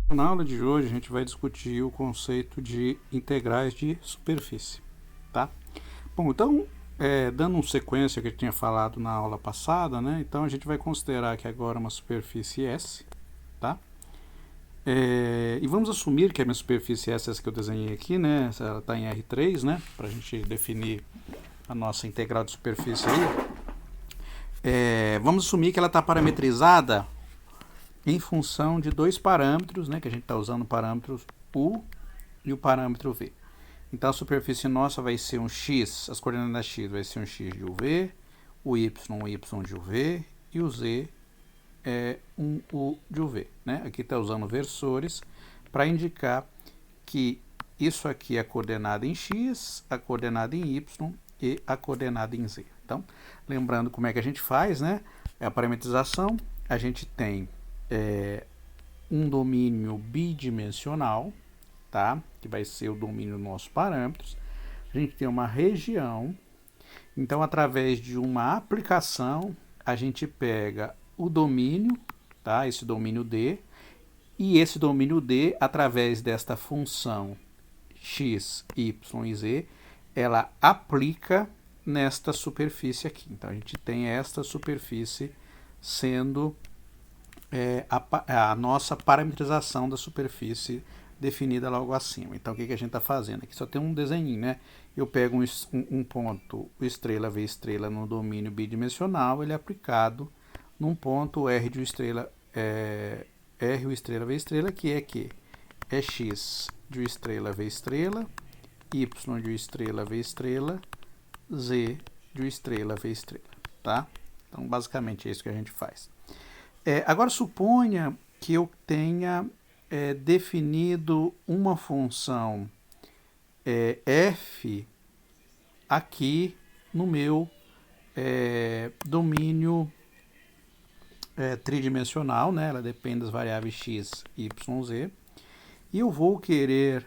Na aula de hoje a gente vai discutir o conceito de integrais de superfície, tá? Bom, então, dando sequência que a gente tinha falado na aula passada, né? Então a gente vai considerar que agora é uma superfície S, tá? E vamos assumir que a minha superfície S, essa que eu desenhei aqui, né? Ela está em R3, né? Para a gente definir a nossa integral de superfície aí. Vamos assumir que ela está parametrizada em função de dois parâmetros, né, que a gente está usando o parâmetro U e o parâmetro V. Então a superfície nossa vai ser um x, as coordenadas x vai ser um x de UV, o y de UV e o z é um U de UV. Né? Aqui está usando versores para indicar que isso aqui é a coordenada em x, a coordenada em y e a coordenada em z. Então, lembrando como é que a gente faz, né? É a parametrização, a gente tem um domínio bidimensional, tá? Que vai ser o domínio dos nossos parâmetros. A gente tem uma região. Então, através de uma aplicação, a gente pega o domínio, tá? Esse domínio D, e esse domínio D, através desta função x, y e z, ela aplica nesta superfície aqui. Então, a gente tem esta superfície sendo a nossa parametrização da superfície definida logo acima. Então, o que a gente está fazendo? Aqui só tem um desenho, né? Eu pego um ponto estrela V estrela no domínio bidimensional, ele é aplicado num ponto R de estrela, R estrela V estrela, que é x de estrela V estrela, y de estrela V estrela, z de estrela V estrela, tá? Então, basicamente é isso que a gente faz. Agora, suponha que eu tenha definido uma função f aqui no meu domínio tridimensional, né? Ela depende das variáveis x, y, z. E eu vou querer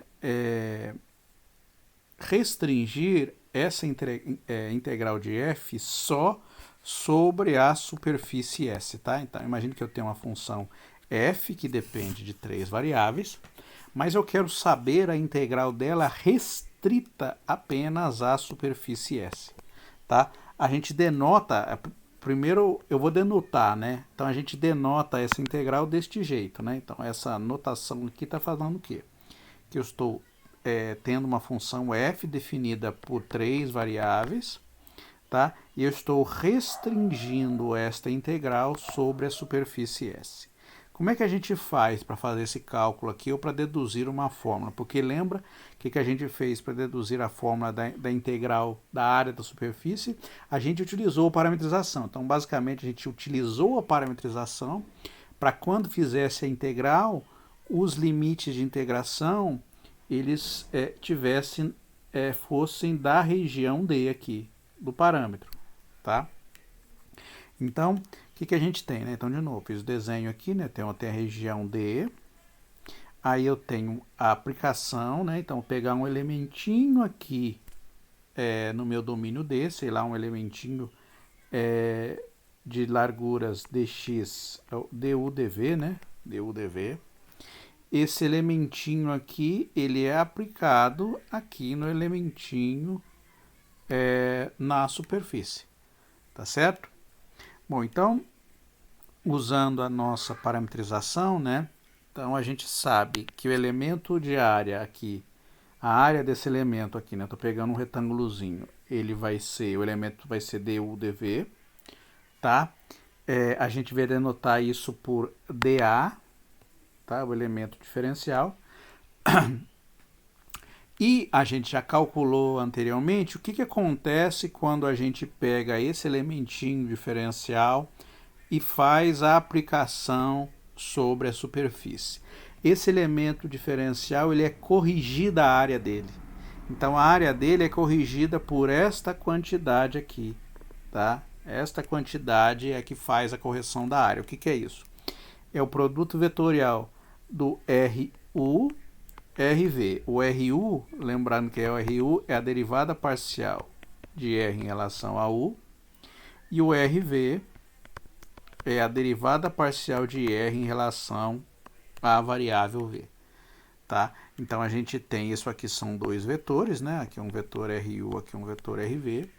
restringir essa integral de f só sobre a superfície S, tá? Então, imagine que eu tenho uma função f que depende de três variáveis, mas eu quero saber a integral dela restrita apenas à superfície S, tá? A gente denota, primeiro eu vou denotar, né? Então, a gente denota essa integral deste jeito, né? Então, essa notação aqui está falando o quê? Que eu estou tendo uma função f definida por três variáveis, tá? E eu estou restringindo esta integral sobre a superfície S. Como é que a gente faz para fazer esse cálculo aqui ou para deduzir uma fórmula? Porque lembra o que a gente fez para deduzir a fórmula da integral da área da superfície? A gente utilizou a parametrização. Então, basicamente, a gente utilizou a parametrização para quando fizesse a integral, os limites de integração eles fossem da região D aqui, do parâmetro, tá? Então, o que a gente tem, né? Então, de novo, fiz o desenho aqui, né? Tem a região D, aí eu tenho a aplicação, né? Então, vou pegar um elementinho aqui no meu domínio D, sei lá, um elementinho de larguras dx, du dv, né? Du dv. Esse elementinho aqui, ele é aplicado aqui no elementinho na superfície, tá certo? Bom, então, usando a nossa parametrização, né? Então, a gente sabe que o elemento de área aqui, a área desse elemento aqui, né? Estou pegando um retângulozinho, o elemento vai ser du dv, tá? A gente vai denotar isso por dA, tá? O elemento diferencial. E a gente já calculou anteriormente o que acontece quando a gente pega esse elementinho diferencial e faz a aplicação sobre a superfície. Esse elemento diferencial ele é corrigida a área dele. Então a área dele é corrigida por esta quantidade aqui, tá? Esta quantidade é que faz a correção da área. O que é isso? É o produto vetorial do RU RV. O RU, lembrando que o RU é a derivada parcial de R em relação a U, e o RV é a derivada parcial de R em relação a variável v. Tá? Então, a gente tem, isso aqui são dois vetores, né? Aqui é um vetor RU, aqui é um vetor RV.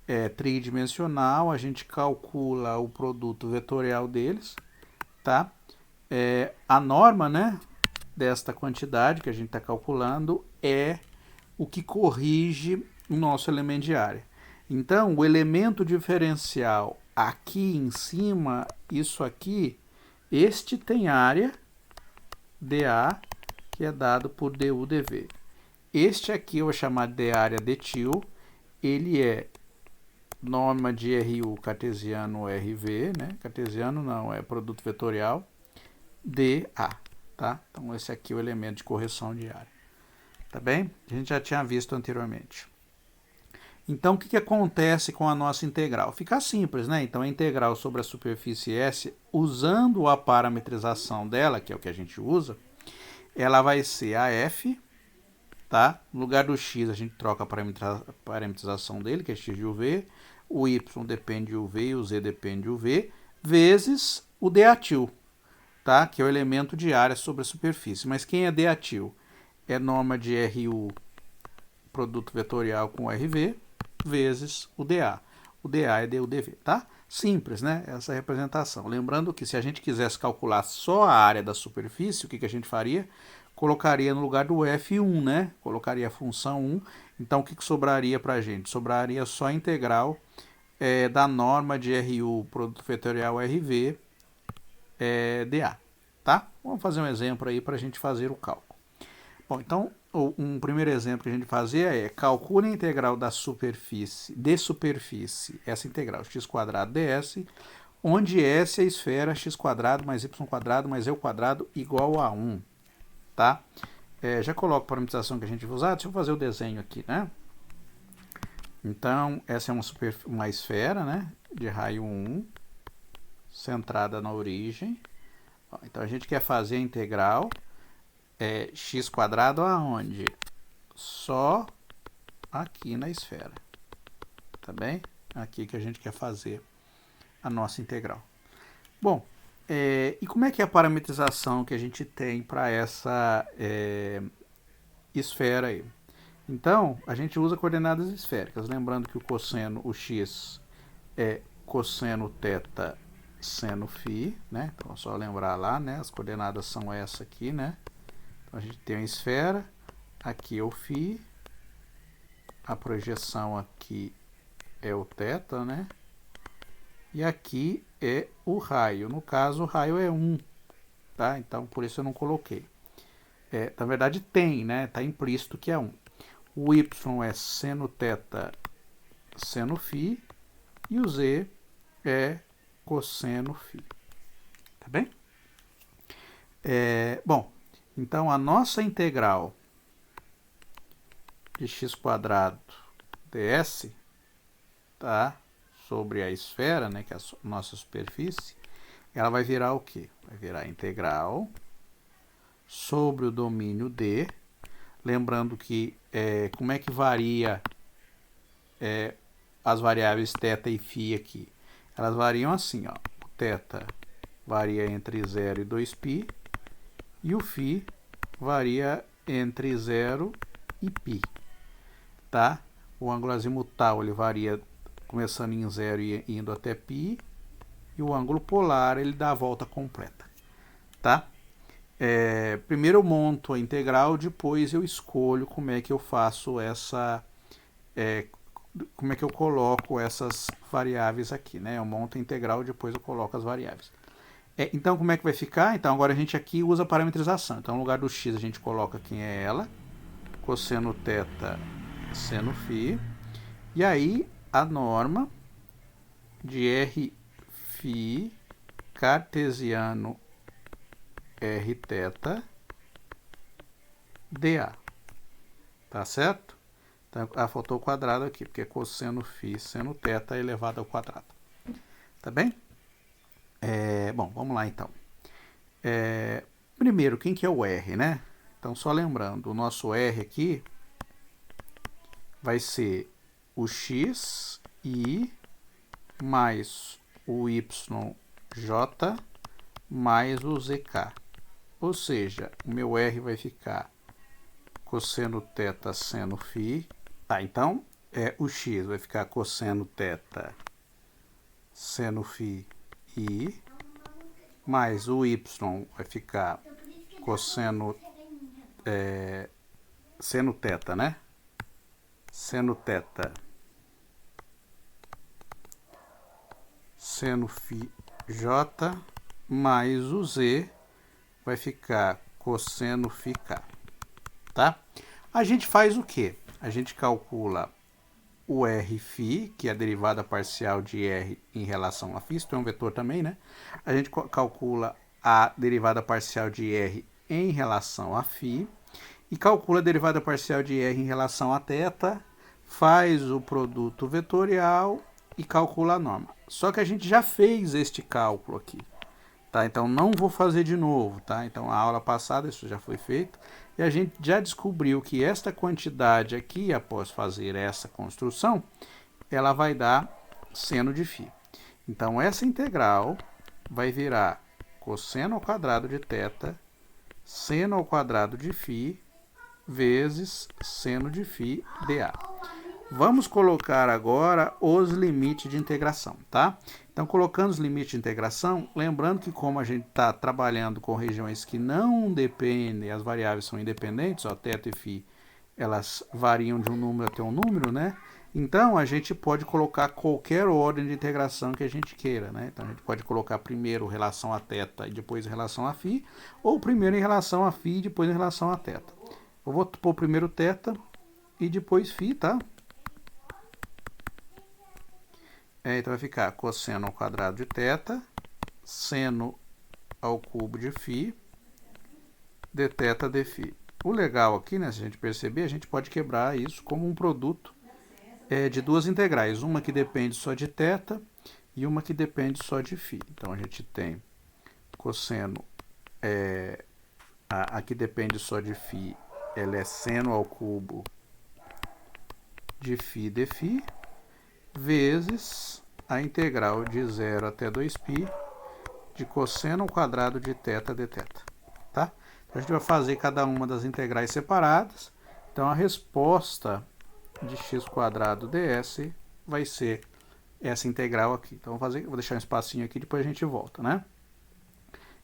É tridimensional, a gente calcula o produto vetorial deles, tá? A norma, né, desta quantidade que a gente está calculando é o que corrige o nosso elemento de área. Então, o elemento diferencial aqui em cima, isso aqui, este tem área dA, que é dado por du dv. Este aqui eu vou chamar de área dtil, ele é norma de RU cartesiano RV, né? Cartesiano não, é produto vetorial, dA, tá? Então esse aqui é o elemento de correção de área, tá bem? A gente já tinha visto anteriormente. Então o que acontece com a nossa integral? Fica simples, né? Então a integral sobre a superfície S, usando a parametrização dela, que é o que a gente usa, ela vai ser a F, tá? No lugar do x, a gente troca a parametrização dele, que é x de uv, o y depende de uv e o z depende de uv, vezes o dAtil, tá? Que é o elemento de área sobre a superfície. Mas quem é dAtil? É norma de RU, produto vetorial com RV, vezes o dA. O dA é du dv, tá? Simples, né? Essa representação. Lembrando que se a gente quisesse calcular só a área da superfície, o que a gente faria? Colocaria no lugar do F1, né? Colocaria a função 1. Então, o que sobraria para a gente? Sobraria só a integral da norma de RU, produto vetorial RV, dA, tá? Vamos fazer um exemplo aí para a gente fazer o cálculo. Bom, então, um primeiro exemplo que a gente fazia é calcule a integral da superfície, essa integral, x² ds, onde S é a esfera x² mais y² mais eu² igual a 1, tá? Já coloco a parametrização que a gente vai usar, deixa eu fazer o desenho aqui, né? Então, essa é uma esfera, né, de raio 1, centrada na origem. Então, a gente quer fazer a integral x² aonde? Só aqui na esfera, tá bem? Aqui que a gente quer fazer a nossa integral. Bom, e como é que é a parametrização que a gente tem para essa esfera aí? Então, a gente usa coordenadas esféricas, lembrando que o cosseno, o x, é cosseno θ seno φ, né? Então, é só lembrar lá, né? As coordenadas são essa aqui, né? Então, a gente tem a esfera, aqui é o φ, a projeção aqui é o θ, né? E aqui é o raio. No caso, o raio é 1, tá? Então, por isso eu não coloquei. Na verdade, tem, né? Tá implícito que é 1. O y é seno θ seno φ e o z é cosseno φ. Tá bem? Bom, então a nossa integral de x² ds, tá? Sobre a esfera, né, que é a nossa superfície, ela vai virar o quê? Vai virar a integral sobre o domínio D. Lembrando que como é que varia as variáveis θ e φ aqui? Elas variam assim, ó. O θ varia entre 0 e 2π e o φ varia entre 0 e π, tá? O ângulo azimutal ele varia começando em 0 e indo até π, e o ângulo polar ele dá a volta completa, tá? Primeiro eu monto a integral, depois eu escolho como é que eu faço como é que eu coloco essas variáveis aqui, né? Eu monto a integral, depois eu coloco as variáveis. Então, como é que vai ficar? Então, agora a gente aqui usa a parametrização. Então, no lugar do x, a gente coloca quem é ela, cosseno θ seno φ, e aí a norma de Rφ cartesiano Rθ dA. Tá certo? Então, faltou o quadrado aqui, porque é cosseno φ seno θ elevado ao quadrado. Tá bem? Bom, vamos lá então. Primeiro, quem que é o R, né? Então, só lembrando, o nosso R aqui vai ser o x i mais o yj mais o zk. Ou seja, o meu R vai ficar cosseno θ seno φ. Tá, então o x vai ficar cosseno θ seno φ i, mais o y vai ficar cosseno seno θ, né? Seno θ seno φ j, mais o z vai ficar cosseno φ k, tá? A gente faz o quê? A gente calcula o rφ, que é a derivada parcial de r em relação a φ, isso é um vetor também, né? A gente calcula a derivada parcial de r em relação a φ e calcula a derivada parcial de r em relação a θ, faz o produto vetorial e calcula a norma. Só que a gente já fez este cálculo aqui, tá? Então não vou fazer de novo, tá? Então a aula passada isso já foi feito e a gente já descobriu que esta quantidade aqui, após fazer essa construção, ela vai dar seno de φ. Então essa integral vai virar cosseno ao quadrado de θ seno ao quadrado de φ vezes seno de φ dA. Vamos colocar agora os limites de integração, tá? Então, colocando os limites de integração, lembrando que como a gente está trabalhando com regiões que não dependem, as variáveis são independentes, ó, θ e φ, elas variam de um número até um número, né? Então, a gente pode colocar qualquer ordem de integração que a gente queira, né? Então, a gente pode colocar primeiro relação a θ e depois relação a φ, ou primeiro em relação a φ e depois em relação a θ. Eu vou pôr primeiro θ e depois φ, tá? Então vai ficar cosseno ao quadrado de θ, seno ao cubo de φ, dθ dφ. O legal aqui, né, se a gente perceber, a gente pode quebrar isso como um produto de duas integrais, uma que depende só de θ e uma que depende só de φ. Então a gente tem cosseno, a que depende só de φ, ela é seno ao cubo de φ dφ, vezes a integral de 0 até 2π de cosseno ao quadrado de θ dθ, tá? Então, a gente vai fazer cada uma das integrais separadas. Então, a resposta de x² ds vai ser essa integral aqui. Então, vou deixar um espacinho aqui, depois a gente volta, né?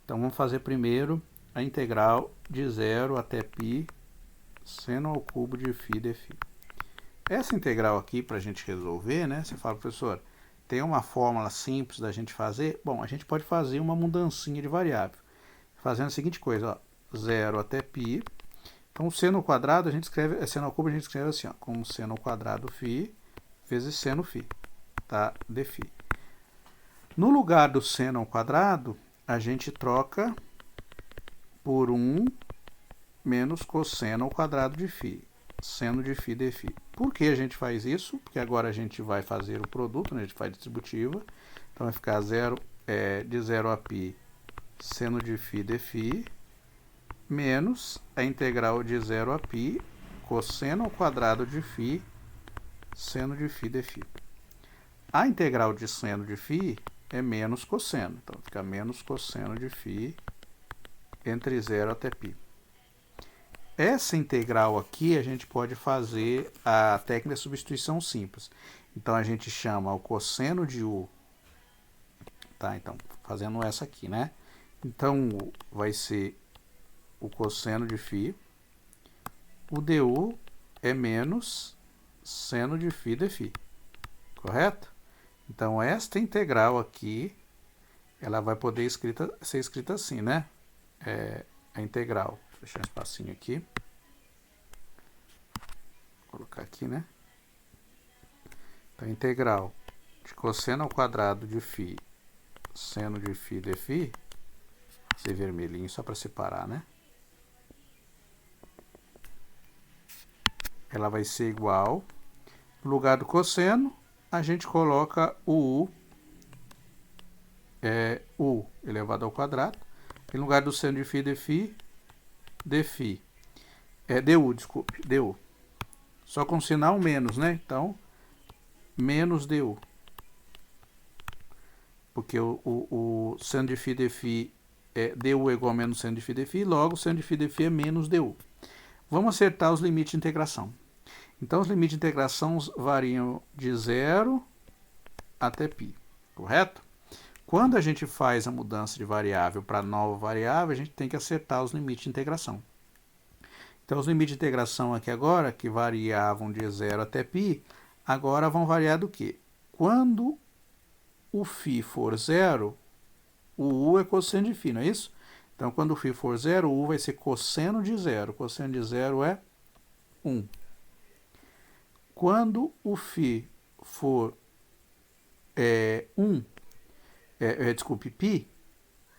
Então, vamos fazer primeiro a integral de 0 até π seno ao cubo de φ dφ. Essa integral aqui, para a gente resolver, né? Você fala, professor, tem uma fórmula simples da gente fazer? Bom, a gente pode fazer uma mudancinha de variável. Fazendo a seguinte coisa, ó, 0 até π. Então, o seno ao quadrado, a gente escreve, seno ao cubo, a gente escreve assim, ó, com seno ao quadrado φ vezes seno φ, tá? dφ. No lugar do seno ao quadrado, a gente troca por 1 menos cosseno ao quadrado de φ, seno de φ dφ. Por que a gente faz isso? Porque agora a gente vai fazer o produto, né? A gente faz distributiva. Então vai ficar de 0 a π seno de φ dφ menos a integral de 0 a π cosseno ao quadrado de φ seno de φ dφ. A integral de seno de φ é menos cosseno. Então fica menos cosseno de φ entre 0 até π. Essa integral aqui a gente pode fazer a técnica de substituição simples. Então a gente chama o cosseno de u, tá? Então fazendo essa aqui, né? Então vai ser o cosseno de φ, o du é menos seno de φ dφ, correto? Então esta integral aqui, ela vai poder ser escrita assim, né? A integral. Vou deixar um espacinho aqui. Vou colocar aqui, né? Então, a integral de cosseno ao quadrado de φ seno de φ dφ, esse vermelhinho só para separar, né? Ela vai ser igual, no lugar do cosseno, a gente coloca o u elevado ao quadrado, em lugar do seno de φ dφ, du. Só com sinal menos, né? Então, menos du. Porque o seno de φ dφ du é igual a menos seno de φ dφ, logo seno de φ dφ é menos du. Vamos acertar os limites de integração. Então, os limites de integração variam de 0 até π, correto? Quando a gente faz a mudança de variável para nova variável, a gente tem que acertar os limites de integração. Então, os limites de integração aqui agora, que variavam de 0 até π, agora vão variar do quê? Quando o φ for 0, o u é cosseno de φ, não é isso? Então, quando o φ for 0, o u vai ser cosseno de 0. Cosseno de 0 é 1. Quando o φ for 1, desculpe, π,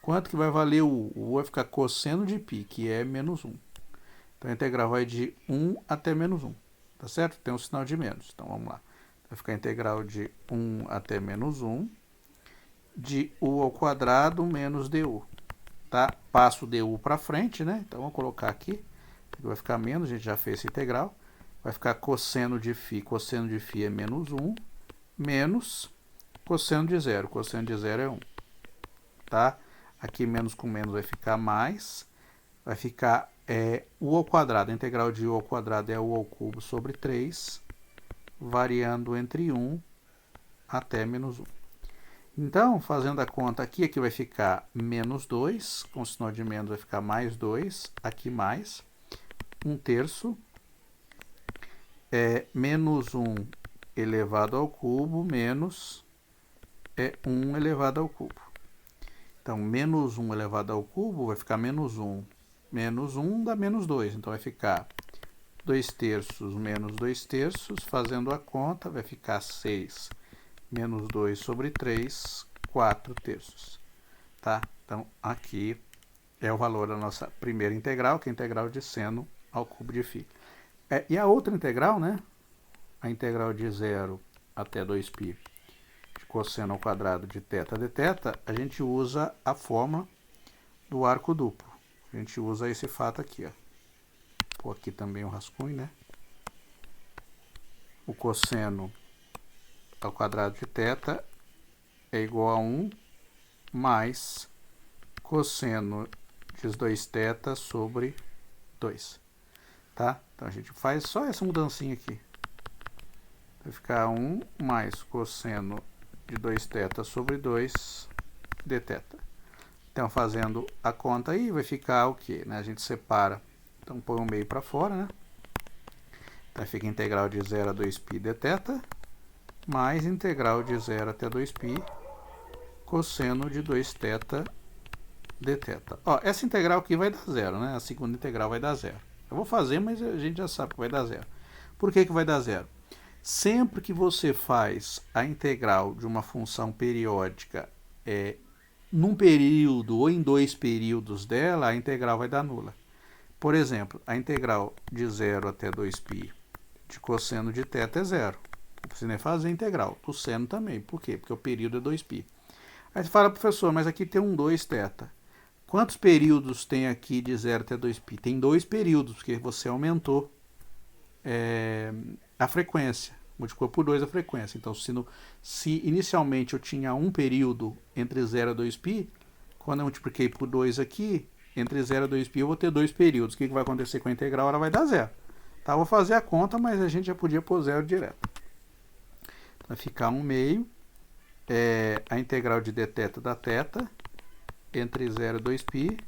quanto que vai valer o u? O u vai ficar cosseno de π, que é menos 1. Então, a integral vai de 1 até menos 1, tá certo? Tem um sinal de menos. Então, vamos lá. Vai ficar a integral de 1 até menos 1, de u ao quadrado menos du. Tá? Passo o du para frente, né? Então, vamos colocar aqui. Vai ficar menos, a gente já fez essa integral. Vai ficar cosseno de φ é menos 1, menos cosseno de 0. Cosseno de 0 é 1. Tá? Aqui menos com menos vai ficar mais. Vai ficar u ao quadrado. A integral de u ao quadrado é u ao cubo sobre 3, variando entre 1 até menos 1. Então, fazendo a conta aqui, aqui vai ficar menos 2, com o sinal de menos vai ficar mais 2, aqui mais 1 terço, menos 1 elevado ao cubo, menos 1 elevado ao cubo. Então, menos 1 elevado ao cubo vai ficar menos 1. Menos 1 dá menos 2, então vai ficar 2 terços menos 2 terços, fazendo a conta, vai ficar 6 menos 2 sobre 3, 4 terços. Tá? Então, aqui é o valor da nossa primeira integral, que é a integral de seno ao cubo de φ. E a outra integral, né? A integral de 0 até 2π de cosseno ao quadrado de θ dθ, a gente usa a forma do arco duplo. A gente usa esse fato aqui, ó. Pô, aqui também o rascunho, né? O cosseno ao quadrado de θ é igual a 1 mais cosseno de 2θ sobre 2. Tá? Então, a gente faz só essa mudancinha aqui. Vai ficar 1 mais cosseno de 2θ sobre 2 dθ. Então, fazendo a conta aí, vai ficar o quê? Né? A gente separa. Então, põe o meio para fora, né? Então, fica integral de 0 a 2π dθ, mais integral de 0 até 2π cosseno de 2θ dθ. Ó, essa integral aqui vai dar 0, né? A segunda integral vai dar 0. Eu vou fazer, mas a gente já sabe que vai dar 0. Por que vai dar 0? Sempre que você faz a integral de uma função periódica num período ou em 2 períodos dela, a integral vai dar nula. Por exemplo, a integral de 0 até 2π de cosseno de θ é 0. Não precisa nem fazer a integral. Do seno também. Por quê? Porque o período é 2π. Aí você fala, professor, mas aqui tem um 2θ. Quantos períodos tem aqui de 0 até 2π? Tem 2 períodos, porque você aumentou a frequência. Multiplicou por 2 a frequência. Então, se inicialmente eu tinha um período entre 0 e 2π, quando eu multipliquei por 2 aqui, entre 0 e 2π eu vou ter 2 períodos. O que vai acontecer com a integral? Ela vai dar 0. Tá? Eu vou fazer a conta, mas a gente já podia pôr 0 direto. Vai ficar 1 meio. A integral de dθ da θ entre 0 e 2π,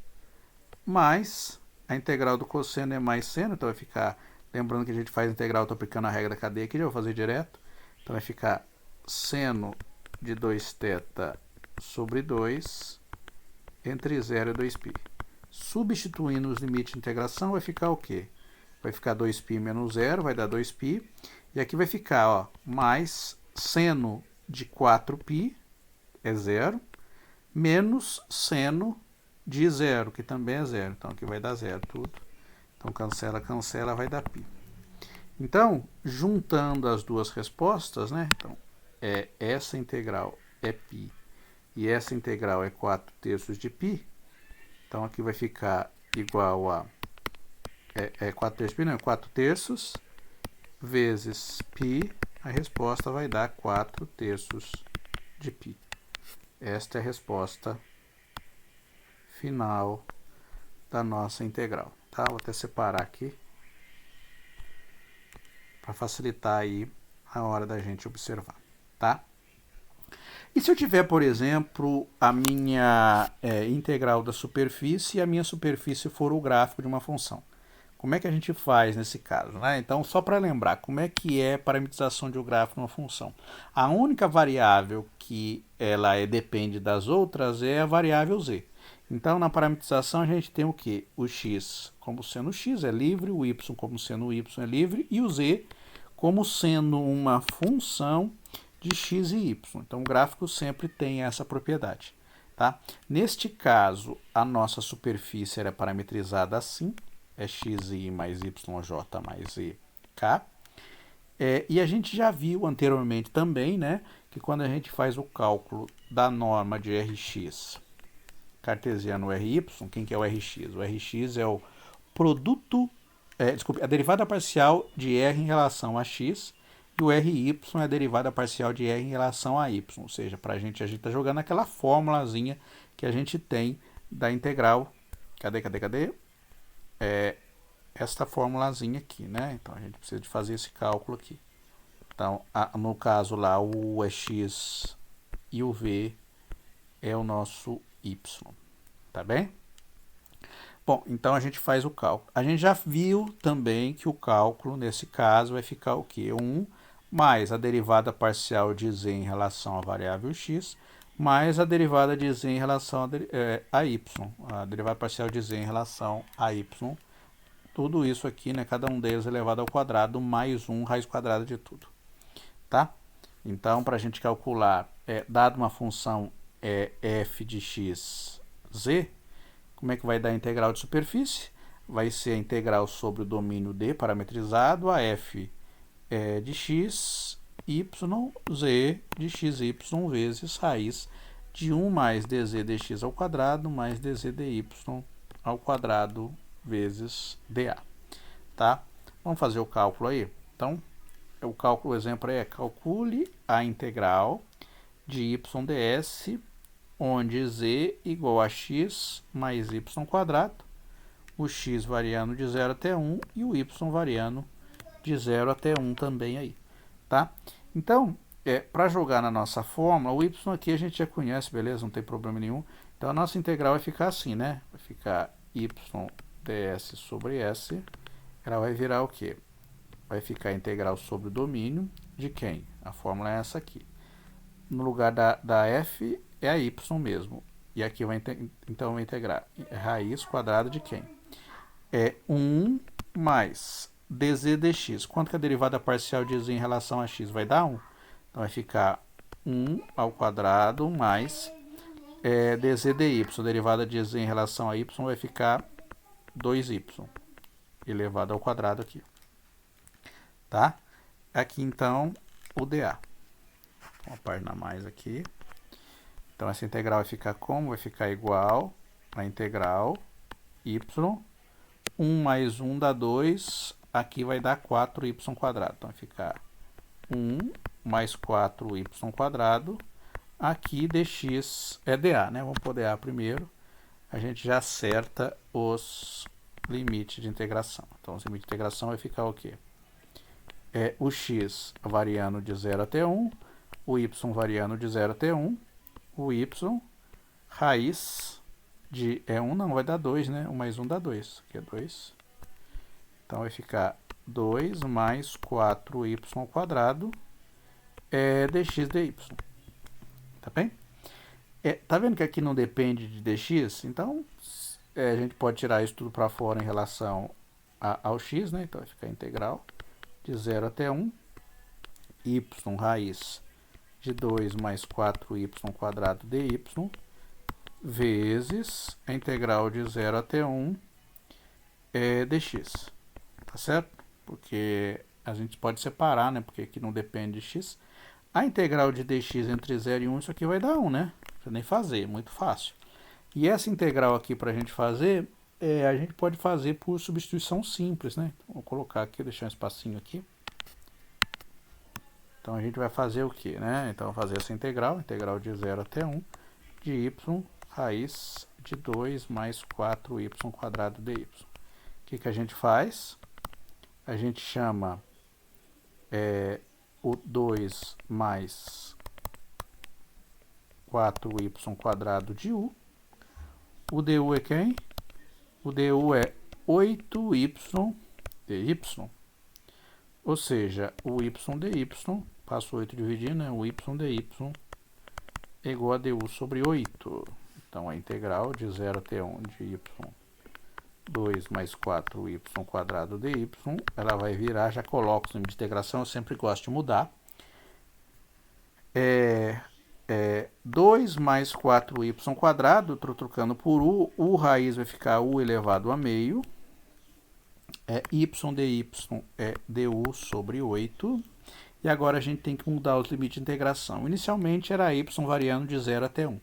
mais a integral do cosseno é mais seno, então vai ficar, lembrando que a gente faz integral, estou aplicando a regra da cadeia aqui, já vou fazer direto, então vai ficar seno de 2θ sobre 2 entre 0 e 2π. Substituindo os limites de integração, vai ficar o quê? Vai ficar 2π menos 0, vai dar 2π, e aqui vai ficar, ó, mais seno de 4π, é 0, menos seno de 0, que também é 0. Então, aqui vai dar 0 tudo. Então, cancela, cancela, vai dar π. Então, juntando as duas respostas, né? Então, essa integral é π e essa integral é 4 terços de π. Então, aqui vai ficar igual a 4 terços de π, não, 4 terços vezes π. A resposta vai dar 4 terços de π. Esta é a resposta final da nossa integral, tá? Vou até separar aqui para facilitar aí a hora da gente observar, tá? E se eu tiver, por exemplo, a minha integral da superfície e a minha superfície for o gráfico de uma função? Como é que a gente faz nesse caso, né? Então, só para lembrar, como é que é a parametrização de um gráfico de uma função? A única variável que ela depende das outras é a variável z. Então, na parametrização, a gente tem o quê? O x como sendo o x é livre, o y como sendo o y é livre e o z como sendo uma função de x e y. Então, o gráfico sempre tem essa propriedade, tá? Neste caso, a nossa superfície era parametrizada assim, é xi mais yj mais ek. E a gente já viu anteriormente também, né, que quando a gente faz o cálculo da norma de Rx cartesiano Ry, quem que é o Rx? O Rx é o produto, a derivada parcial de R em relação a x, e o Ry é a derivada parcial de R em relação a y, ou seja, para a gente está jogando aquela formulazinha que a gente tem da integral, cadê? Esta formulazinha aqui, né? Então a gente precisa de fazer esse cálculo aqui. Então, no caso lá, o U é x e o V é o nosso y, tá bem? Bom, então a gente faz o cálculo. A gente já viu também que o cálculo, nesse caso, vai ficar o quê? 1 mais a derivada parcial de z em relação à variável x, mais a derivada de z em relação a y. A derivada parcial de z em relação a y. Tudo isso aqui, né, cada um deles elevado ao quadrado, mais 1 raiz quadrada de tudo. Tá? Então, para a gente calcular, dado uma função f de x, z, como é que vai dar a integral de superfície? Vai ser a integral sobre o domínio D parametrizado, a f de x, y, z de xy vezes raiz de 1 mais dz dx ao quadrado mais dz dy ao quadrado vezes dA, tá? Vamos fazer o cálculo aí? Então, o exemplo é calcule a integral de y ds, onde z igual a x mais y quadrado, o x variando de 0 até 1 e o y variando de 0 até 1 também aí, tá? Então, para jogar na nossa fórmula, o y aqui a gente já conhece, beleza? Não tem problema nenhum. Então, a nossa integral vai ficar assim, né? Vai ficar y ds sobre s, ela vai virar o quê? Vai ficar a integral sobre o domínio de quem? A fórmula é essa aqui. No lugar da f é a y mesmo. E aqui então vai integrar raiz quadrada de quem? 1 mais dz dx. Quanto que a derivada parcial de z em relação a x vai dar? 1. Então vai ficar 1 ao quadrado mais dz dy. A derivada de z em relação a y vai ficar 2y elevado ao quadrado aqui. Tá? Aqui então o dA. Uma página a mais aqui. Então essa integral vai ficar como? Vai ficar igual a integral y, 1 mais 1 dá 2, aqui vai dar 4y quadrado. Então vai ficar 1 mais 4y quadrado, aqui dx é dA, né? Vamos pôr dA primeiro, a gente já acerta os limites de integração. Então os limites de integração vai ficar o quê? O x variando de 0 até 1, o y variando de 0 até 1, o y, raiz de 1 não, vai dar 2, né? 1 mais 1 dá 2, aqui é 2. Então vai ficar 2 mais 4y quadrado dx dy. Tá bem? Tá vendo que aqui não depende de dx? Então, a gente pode tirar isso tudo para fora em relação ao x, né? Então vai ficar integral de 0 até 1, y raiz de 2 mais 4y quadrado dy, vezes a integral de 0 até 1 dx. Tá certo? Porque a gente pode separar, né? Porque aqui não depende de x. A integral de dx entre 0 e 1, isso aqui vai dar 1, né? Não precisa nem fazer, muito fácil. E essa integral aqui para a gente fazer, a gente pode fazer por substituição simples, né? Então, vou colocar aqui, deixar um espacinho aqui. Então a gente vai fazer o quê, né? Então, fazer essa integral de 0 até 1 de y raiz de 2 mais 4y² dy. O que a gente faz? A gente chama o 2 mais 4y² de u. O du é quem? O du é 8y dy. Ou seja, o y dy, passo 8 dividindo, né? O y dy é igual a du sobre 8. Então, a integral de 0 até 1 de y 2 mais 4y² dy, ela vai virar, já coloco o limite de integração, eu sempre gosto de mudar. 2 mais 4y², estou trocando por u raiz vai ficar u elevado a meio. Y dy é du sobre 8. E agora a gente tem que mudar os limites de integração. Inicialmente era y variando de 0 até 1.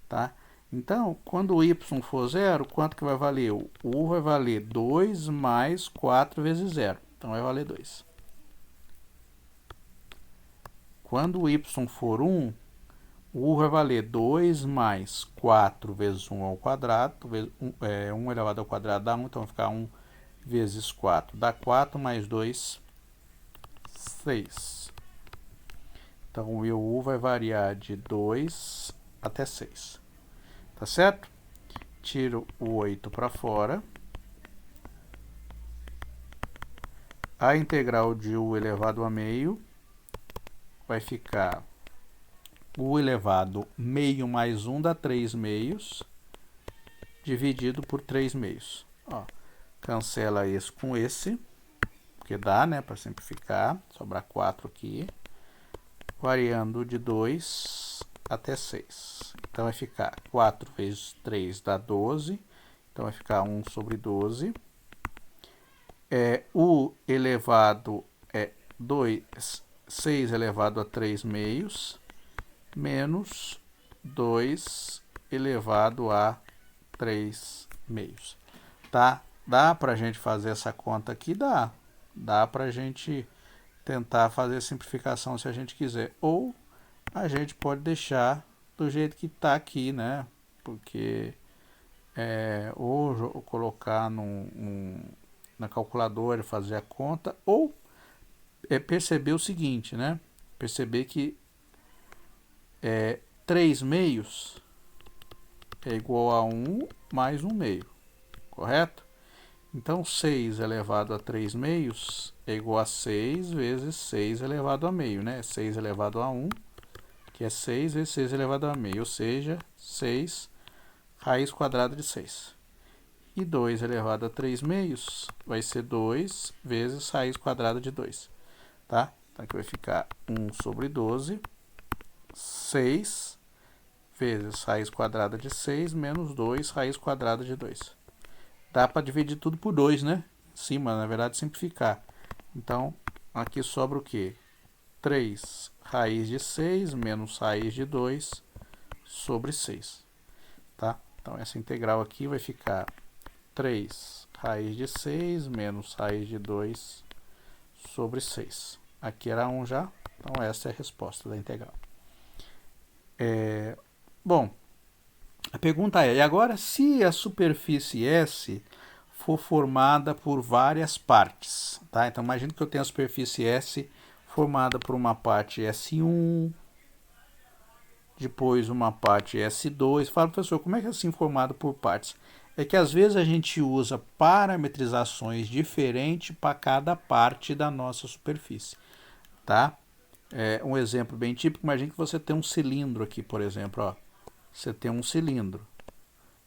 Tá? Então, quando o y for 0, quanto que vai valer? O u vai valer 2 mais 4 vezes 0. Então, vai valer 2. Quando o y for 1, o u vai valer 2 mais 4 vezes 1 ao quadrado. 1 elevado ao quadrado dá 1, então vai ficar 1 vezes 4 dá 4, mais 2, 6. Então, o meu u vai variar de 2 até 6. Tá certo? Tiro o 8 para fora. A integral de u elevado a meio vai ficar u elevado meio mais 1 dá 3 meios, dividido por 3 meios. Ó, cancela esse com esse, porque dá, né, para simplificar, sobra 4 aqui, variando de 2 até 6. Então, vai ficar 4 vezes 3 dá 12, então vai ficar 1 sobre 12. U elevado é 6 elevado a 3 meios, menos 2 elevado a 3 meios. Tá? Dá para a gente fazer essa conta aqui? Dá. Dá para a gente tentar fazer a simplificação se a gente quiser. Ou a gente pode deixar do jeito que está aqui, né? Porque ou colocar na calculadora e fazer a conta, ou perceber o seguinte, né? Perceber que 3 meios é igual a 1 mais 1 meio, correto? Então, 6 elevado a 3 meios é igual a 6 vezes 6 elevado a meio, né? 6 elevado a 1, que é 6 vezes 6 elevado a meio, ou seja, 6 raiz quadrada de 6. E 2 elevado a 3 meios vai ser 2 vezes raiz quadrada de 2. Tá? Então, aqui vai ficar 1 sobre 12, 6 vezes raiz quadrada de 6, menos 2 raiz quadrada de 2. Dá para dividir tudo por 2, né? Em cima, na verdade, simplificar. Então, aqui sobra o quê? 3 raiz de 6 menos raiz de 2 sobre 6. Tá? Então, essa integral aqui vai ficar 3 raiz de 6 menos raiz de 2 sobre 6. Aqui era 1 já, então essa é a resposta da integral. Bom, a pergunta é, e agora se a superfície S for formada por várias partes, tá? Então imagina que eu tenho a superfície S formada por uma parte S1, depois uma parte S2. Fala, professor, como é que é assim formado por partes? É que às vezes a gente usa parametrizações diferentes para cada parte da nossa superfície, tá? Um exemplo bem típico, imagine que você tem um cilindro aqui, por exemplo, ó. Você tem um cilindro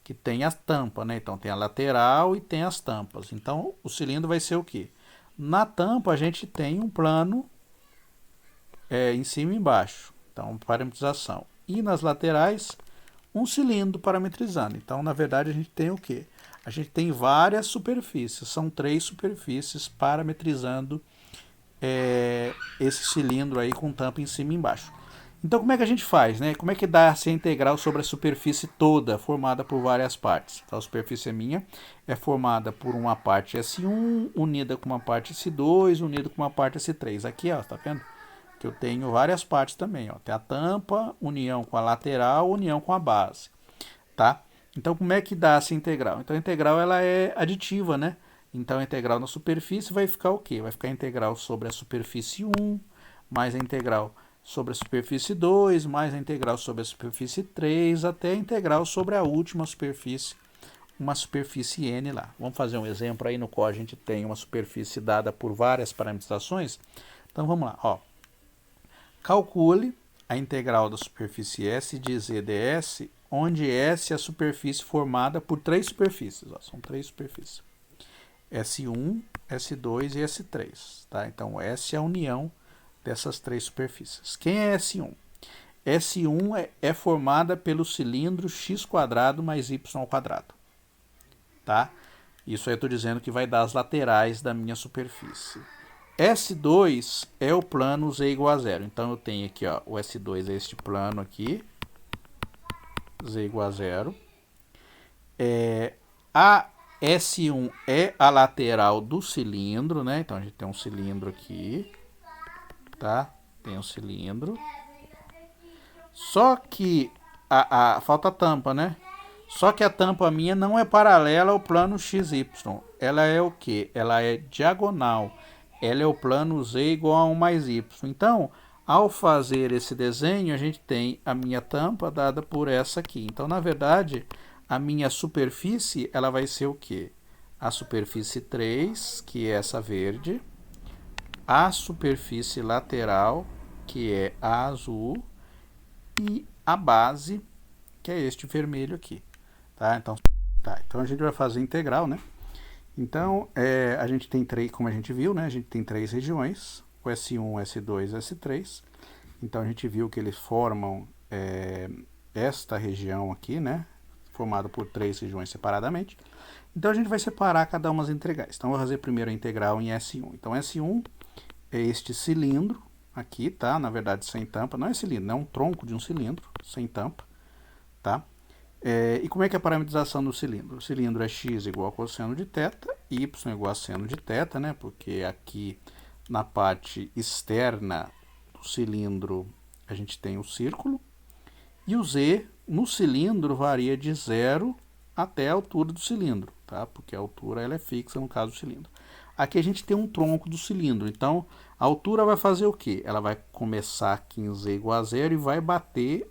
que tem a tampa, né? Então tem a lateral e tem as tampas. Então o cilindro vai ser o quê? Na tampa a gente tem um plano em cima e embaixo, então parametrização. E nas laterais um cilindro parametrizando. Então na verdade a gente tem o quê? A gente tem várias superfícies, são 3 superfícies parametrizando esse cilindro aí com tampa em cima e embaixo. Então como é que a gente faz, né? Como é que dá essa integral sobre a superfície toda, formada por várias partes? Então a superfície minha é formada por uma parte S1, unida com uma parte S2, unida com uma parte S3. Aqui, ó, tá vendo? Que eu tenho várias partes também, ó. Tem a tampa, união com a lateral, união com a base. tá? Então, como é que dá essa integral? Então, a integral ela é aditiva, né? Então, a integral na superfície vai ficar o quê? Vai ficar a integral sobre a superfície 1, mais a integral sobre a superfície 2, mais a integral sobre a superfície 3, até a integral sobre a última superfície, uma superfície n lá. Vamos fazer um exemplo aí no qual a gente tem uma superfície dada por várias parametrizações. Então, vamos lá, ó. Calcule a integral da superfície S de z ds, onde S é a superfície formada por três superfícies. Ó, são três superfícies. S1, S2 e S3. Tá? Então, S é a união dessas três superfícies. Quem é S1? S1 é formada pelo cilindro x² mais y². Tá? Isso aí eu estou dizendo que vai dar as laterais da minha superfície. S2 é o plano z igual a zero. Então eu tenho aqui, ó, o S2 é este plano aqui, z igual a zero. A S1 é a lateral do cilindro, né? Então a gente tem um cilindro aqui, tá? Tem um cilindro. Só que falta a tampa, né? Só que a tampa minha não é paralela ao plano XY. Ela é o quê? Ela é diagonal. Ela é o plano z igual a 1 mais y. Então, ao fazer esse desenho, a gente tem a minha tampa dada por essa aqui. Então, na verdade, a minha superfície ela vai ser o quê? A superfície 3, que é essa verde. A superfície lateral, que é a azul. E a base, que é este vermelho aqui. Tá? Então a gente vai fazer integral, né? Então, a gente tem três, como a gente viu, né? A gente tem três regiões, o S1, S2 e S3. Então, a gente viu que eles formam esta região aqui, né? Formada por três regiões separadamente. Então, a gente vai separar cada uma das integrais. Então, eu vou fazer primeiro a integral em S1. Então, S1 é este cilindro aqui, tá? Na verdade, sem tampa. Não é cilindro, é um tronco de um cilindro, sem tampa, tá? E como é que é a parametrização do cilindro? O cilindro é x igual a cosseno de θ, y igual a seno de θ, né? Porque aqui na parte externa do cilindro a gente tem o círculo. E o z no cilindro varia de 0 até a altura do cilindro, tá? Porque a altura ela é fixa no caso do cilindro. Aqui a gente tem um tronco do cilindro, então a altura vai fazer o quê? Ela vai começar aqui em z igual a 0 e vai bater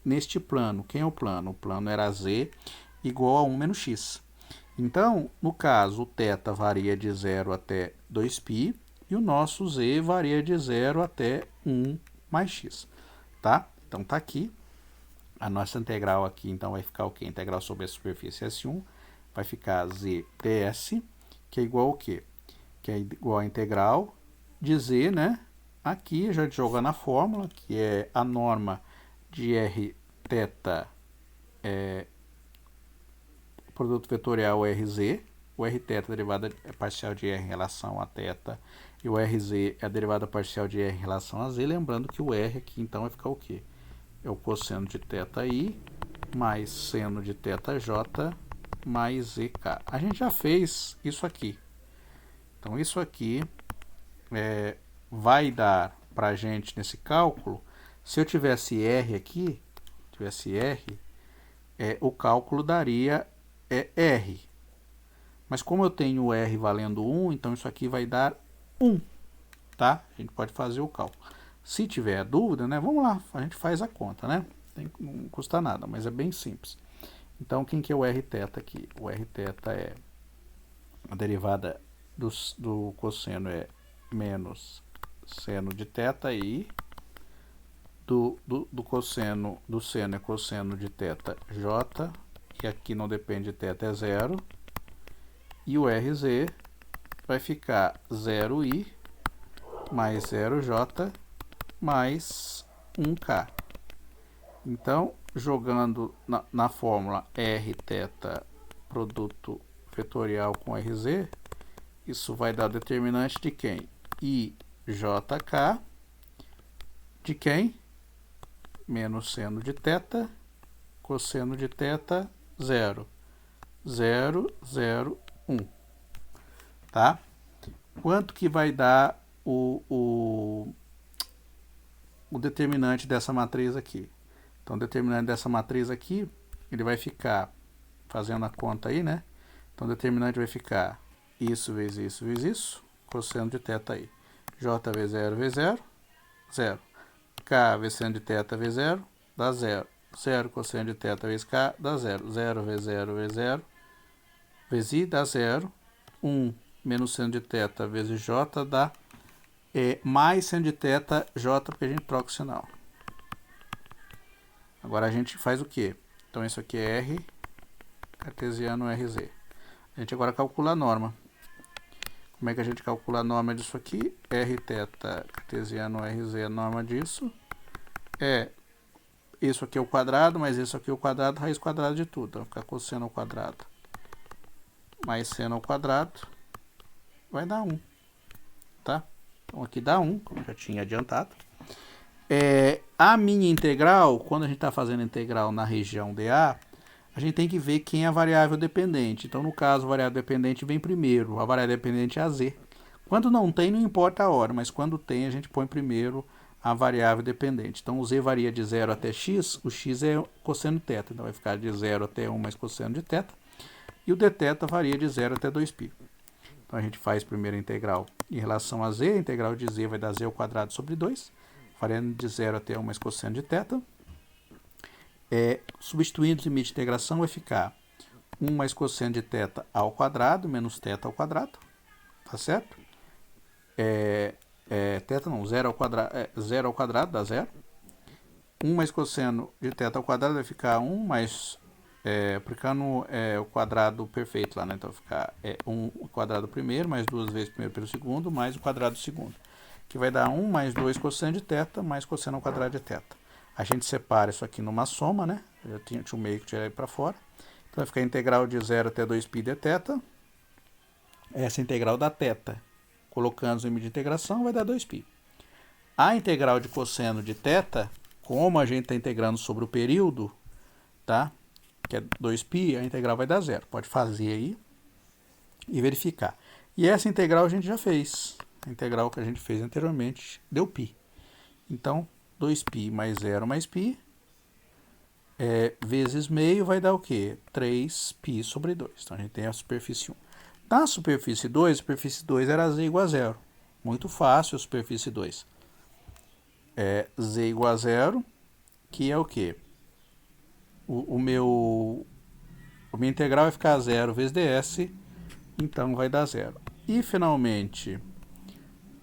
neste plano. Quem é o plano? O plano era z igual a 1 menos x. Então, no caso, o θ varia de 0 até 2π e o nosso z varia de 0 até 1 mais x. Tá? Então, tá aqui. A nossa integral aqui, então, vai ficar o quê? Integral sobre a superfície S1 vai ficar z ds, que é igual ao quê? Que é igual a integral de z, né? Aqui, a gente joga na fórmula, que é a norma de Rθ, produto vetorial RZ, o Rθ é a derivada parcial de R em relação a θ, e o RZ é a derivada parcial de R em relação a Z, lembrando que o R aqui então vai ficar o quê? É o cosseno de θi mais seno de θj mais zk. A gente já fez isso aqui. Então isso aqui vai dar para a gente nesse cálculo. Se eu tivesse R aqui, o cálculo daria R. Mas como eu tenho R valendo 1, então isso aqui vai dar 1. Tá? A gente pode fazer o cálculo. Se tiver dúvida, né, vamos lá, a gente faz a conta, né? Não custa nada, mas é bem simples. Então, quem que é o Rθ aqui? O Rθ é a derivada do cosseno é menos seno de θ e do cosseno do seno é cosseno de θj, que aqui não depende de θ, é 0. E o RZ vai ficar 0i mais 0j mais 1k. Então, jogando na fórmula Rθ produto vetorial com RZ, isso vai dar determinante de quem? IJK, de quem? Menos seno de θ, cosseno de θ, 0. 0, 0, 1. Tá? Quanto que vai dar o determinante dessa matriz aqui? Então, o determinante dessa matriz aqui ele vai ficar, fazendo a conta aí, né? Então, o determinante vai ficar isso vezes isso vezes isso, cosseno de θ aí. J vezes 0 vezes 0, 0. K vezes seno de θ vezes 0, dá 0. 0 cosseno de θ vezes K dá 0. 0 vezes 0 vezes 0, vezes I dá 0. 1 menos seno de θ vezes J dá mais seno de θ J, porque a gente troca o sinal. Agora a gente faz o quê? Então isso aqui é R cartesiano RZ. A gente agora calcula a norma. Como é que a gente calcula a norma disso aqui? Rθ cartesiano RZ, a norma disso é isso aqui é o quadrado, mais isso aqui é o quadrado, raiz quadrada de tudo. Então vai ficar cosseno ao quadrado mais seno ao quadrado vai dar 1. Tá? Então aqui dá 1, como eu já tinha adiantado. A minha integral, quando a gente está fazendo integral na região dA, a gente tem que ver quem é a variável dependente. Então, no caso, a variável dependente vem primeiro, a variável dependente é a z. Quando não tem, não importa a hora, mas quando tem, a gente põe primeiro a variável dependente. Então, o z varia de 0 até x, o x é cosseno de θ, então vai ficar de 0 até 1 mais cosseno de θ, e o dθ varia de 0 até 2π. Então, a gente faz primeiro a integral em relação a z, a integral de z vai dar z ao quadrado sobre 2, variando de 0 até 1 mais cosseno de θ. Substituindo o limite de integração vai ficar 1 mais cosseno de θ ao quadrado menos θ ao quadrado, tá certo? Θ não, 0 ao quadrado, 0 ao quadrado dá 0. 1 mais cosseno de θ ao quadrado vai ficar 1 mais, aplicando o quadrado perfeito lá, né? Então vai ficar 1 ao quadrado primeiro, mais 2 vezes primeiro pelo segundo, mais o quadrado do segundo, que vai dar 1 mais 2 cosseno de θ, mais cosseno ao quadrado de θ. A gente separa isso aqui numa soma, né? Eu tinha o meio que tirar ele para fora. Então vai ficar a integral de 0 até 2π dθ. Essa integral da θ, colocando o limite de integração, vai dar 2π. A integral de cosseno de θ, como a gente está integrando sobre o período, tá? Que é 2π, a integral vai dar 0. Pode fazer aí e verificar. E essa integral a gente já fez. A integral que a gente fez anteriormente deu π. Então, 2π mais 0 mais π, vezes meio vai dar o quê? 3π sobre 2. Então, a gente tem a superfície 1. Na superfície 2, a superfície 2 era z igual a 0. Muito fácil a superfície 2. Z igual a 0, que é o quê? A minha integral vai ficar 0 vezes ds, então vai dar 0. E, finalmente,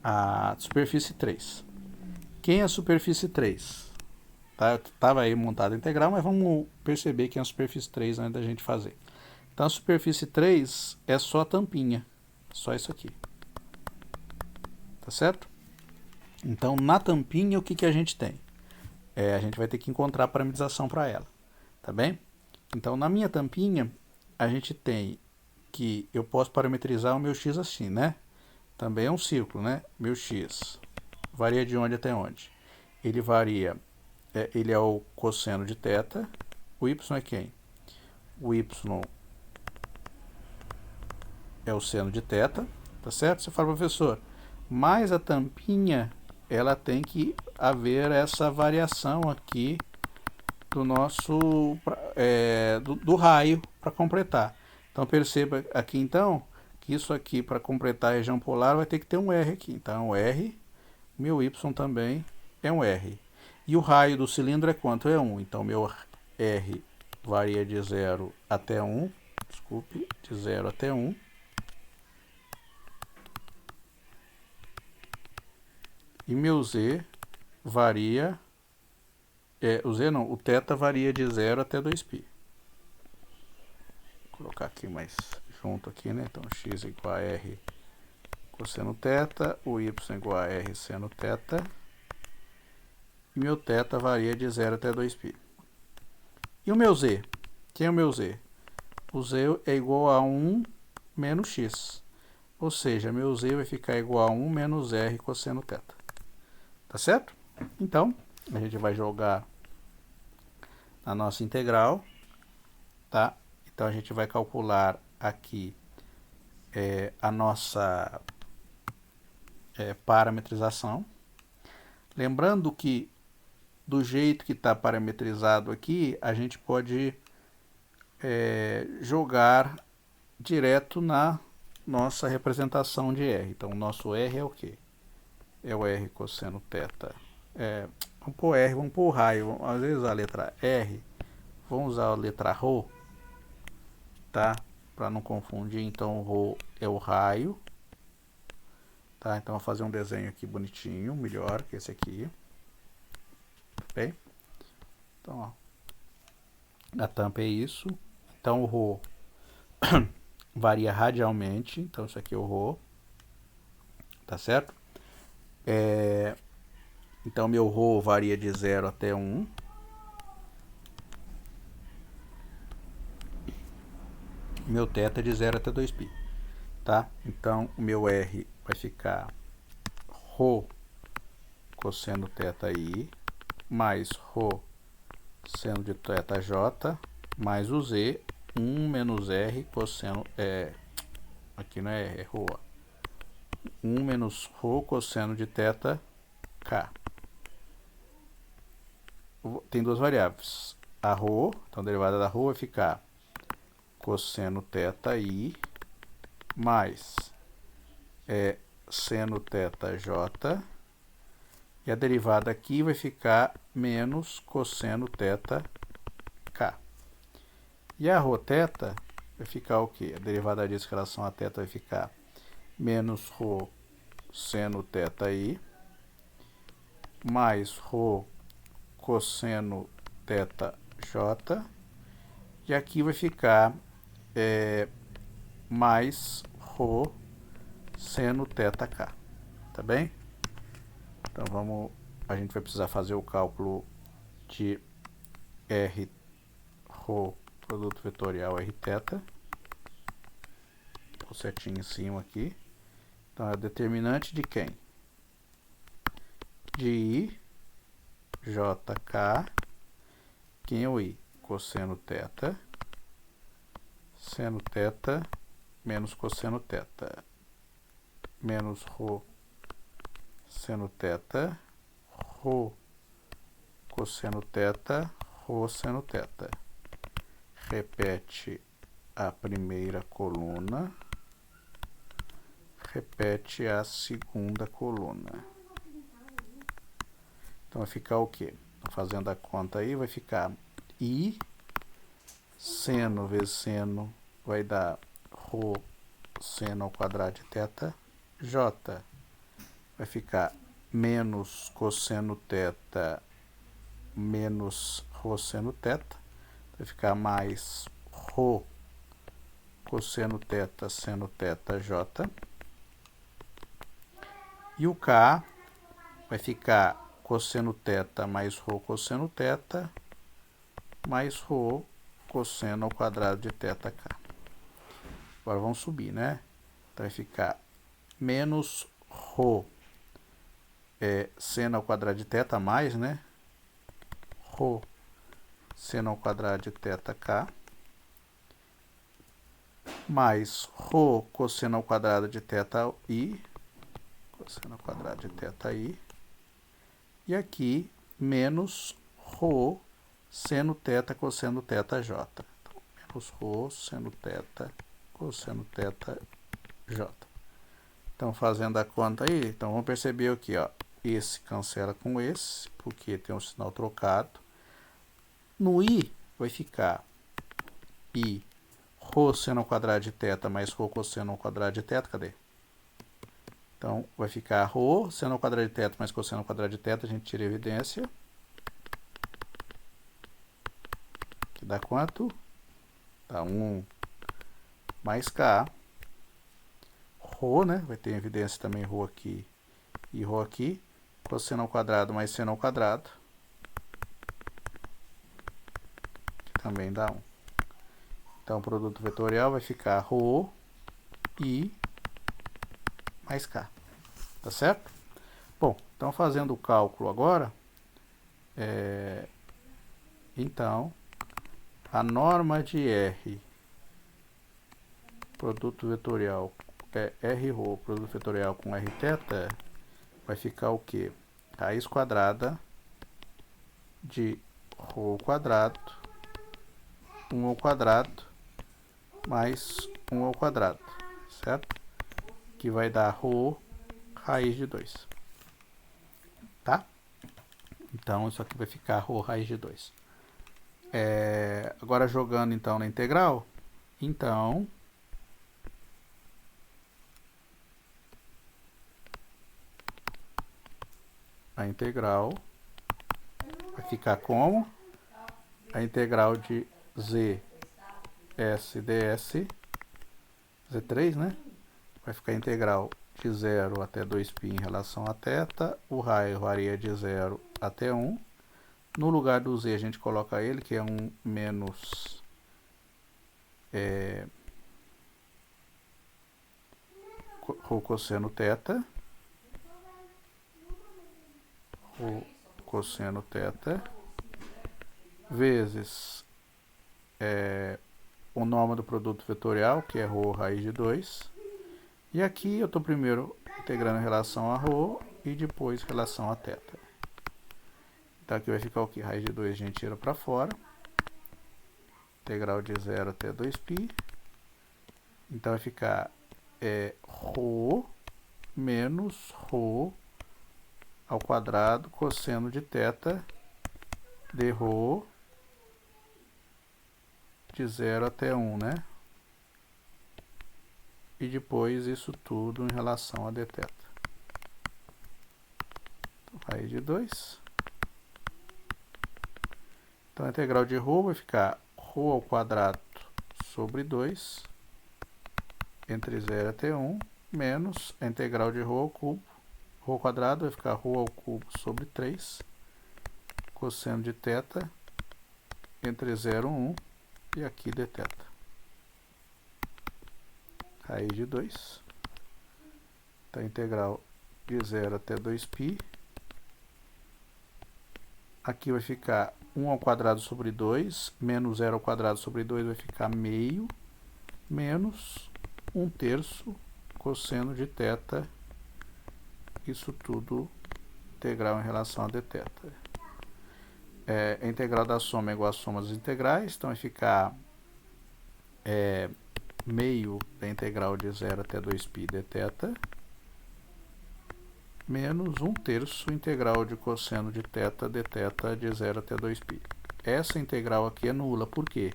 a superfície 3. Quem é a superfície 3? Tá? Estava aí montada a integral, mas vamos perceber quem é a superfície 3 antes da gente fazer. Então, a superfície 3 é só a tampinha. Só isso aqui. Tá certo? Então, na tampinha, o que a gente tem? A gente vai ter que encontrar a parametrização para ela. Tá bem? Então, na minha tampinha, a gente tem que eu posso parametrizar o meu x assim, né? Também é um círculo, né? Meu x varia de onde até onde? Ele varia, ele é o cosseno de θ. O y é quem? O y é o seno de θ, tá certo? Você fala, professor, mas a tampinha, ela tem que haver essa variação aqui do nosso, do raio para completar. Então, perceba aqui, então, que isso aqui, para completar a região polar, vai ter que ter um R aqui. Então, R, meu Y também é um R. E o raio do cilindro é quanto? É 1. Então, meu R varia de 0 até 1. Desculpe, de 0 até 1. E meu Z varia... o Z não, o θ varia de 0 até 2π. Vou colocar aqui mais junto aqui, né? Então, x igual a R cosseno θ, o y igual a R seno θ. E meu θ varia de 0 até 2π. E o meu Z? Quem é o meu Z? O Z é igual a 1 menos x. Ou seja, meu Z vai ficar igual a 1 menos R cosseno θ. Tá certo? Então, a gente vai jogar na nossa integral, tá? Então, a gente vai calcular aqui a nossa parametrização. Lembrando que, do jeito que está parametrizado aqui, a gente pode jogar direto na nossa representação de R. Então, o nosso R é o quê? É o R cosseno θ. Vamos pôr R, vamos pôr raio. Às vezes a letra R, vamos usar a letra Rho, tá? Para não confundir, então o Rho é o raio. Tá? Então, vou fazer um desenho aqui bonitinho, melhor que esse aqui. Bem? Então, ó, a tampa é isso. Então, o Rho varia radialmente. Então, isso aqui é o Rho. Tá certo? Então, meu Rho varia de 0 até 1. Meu θ é de 0 até 2π. Tá? Então, o meu R vai ficar Rho cosseno θi mais Rho seno de θj mais o Z, 1 menos R cosseno... aqui não é R, é Rho. 1 menos Rho cosseno de θ K. Tem duas variáveis. A Rho, então a derivada da Rho vai ficar cosseno θi mais seno θj. E a derivada aqui vai ficar menos cosseno θ K. E a Rho θ vai ficar o quê? A derivada disso em relação a θ vai ficar menos Rho seno θi mais Rho cosseno θj. E aqui vai ficar mais Rho seno θ K. Tá bem? Então a gente vai precisar fazer o cálculo de R Rho produto vetorial R θ. O setinho em cima aqui. Então é determinante de quem? De I JK. Quem é o I? Cosseno θ. Seno θ menos cosseno θ. Menos Rho seno θ. Rho cosseno θ. Rho seno θ. Repete a primeira coluna. Repete a segunda coluna. Então vai ficar o quê? Fazendo a conta aí, vai ficar I seno vezes seno vai dar Rho seno ao quadrado de θ. J vai ficar menos cosseno θ menos Rho seno θ. Vai ficar mais Rho cosseno θ seno θ J. E o K vai ficar cosseno θ mais Rho cosseno θ mais Rho cosseno ao quadrado de θk. Agora vamos subir, né? Então vai ficar menos Rho seno ao quadrado de θ mais, né? Rho seno ao quadrado de θk mais Rho cosseno ao quadrado de θi, cosseno ao quadrado de θi, e aqui menos Rho seno θ cosseno θj. Então, menos Rho seno θ cosseno θj. Então, fazendo a conta aí, então vamos perceber aqui, ó, esse cancela com esse, porque tem um sinal trocado. No I vai ficar I Rho seno ao quadrado de θ mais Rho cosseno ao quadrado de θ, cadê? Então, vai ficar Rho seno ao quadrado de θ mais cosseno ao quadrado de θ, a gente tira a evidência. Que dá quanto? Dá 1 mais K. Rho, né? Vai ter evidência também Rho aqui e Rho aqui. Cosseno ao quadrado mais seno ao quadrado. Que também dá 1. Então, o produto vetorial vai ficar Rho I mais K. Tá certo? Bom, então fazendo o cálculo agora, então, a norma de R, produto vetorial, R Rho, produto vetorial com R θ, vai ficar o quê? Raiz quadrada de Rho quadrado 1 ao quadrado mais 1 ao quadrado, certo? Que vai dar ρ raiz de 2, tá? Então, isso aqui vai ficar ρ raiz de 2. Agora, jogando, então, na integral, então, a integral vai ficar como? A integral de z s ds, z3, né? Vai ficar a integral de 0 até 2π em relação a θ, o raio varia de 0 até 1. No lugar do z a gente coloca ele, que é 1 menos ρ cosseno θ, ρ cosseno θ, vezes o nome do produto vetorial, que é ρ raiz de 2. E aqui eu estou primeiro integrando em relação a ρ e depois em relação a θ. Então aqui vai ficar o que? Raiz de 2 a gente tira para fora. Integral de 0 até 2π. Então vai ficar ρ menos ρ ao quadrado cosseno de θ de ρ de 0 até 1, né? E depois isso tudo em relação a dθ. Então, raiz de 2. Então, a integral de ρ vai ficar ρ ao quadrado sobre 2, entre 0 até 1, menos a integral de ρ ao cubo. Ρ ao quadrado vai ficar ρ ao cubo sobre 3, cosseno de θ, entre 0 e 1, e aqui dθ. Raiz de 2. Então, a integral de 0 até 2π. Aqui vai ficar 1 ao quadrado sobre 2, menos 0 ao quadrado sobre 2 vai ficar meio, menos 1/3 cosseno de θ, isso tudo integral em relação a dθ. A integral da soma é igual à soma das integrais, então vai ficar meio da integral de 0 até 2π dθ, menos 1/3 integral de cosseno de θ dθ de 0 até 2π. Essa integral aqui é nula, por quê?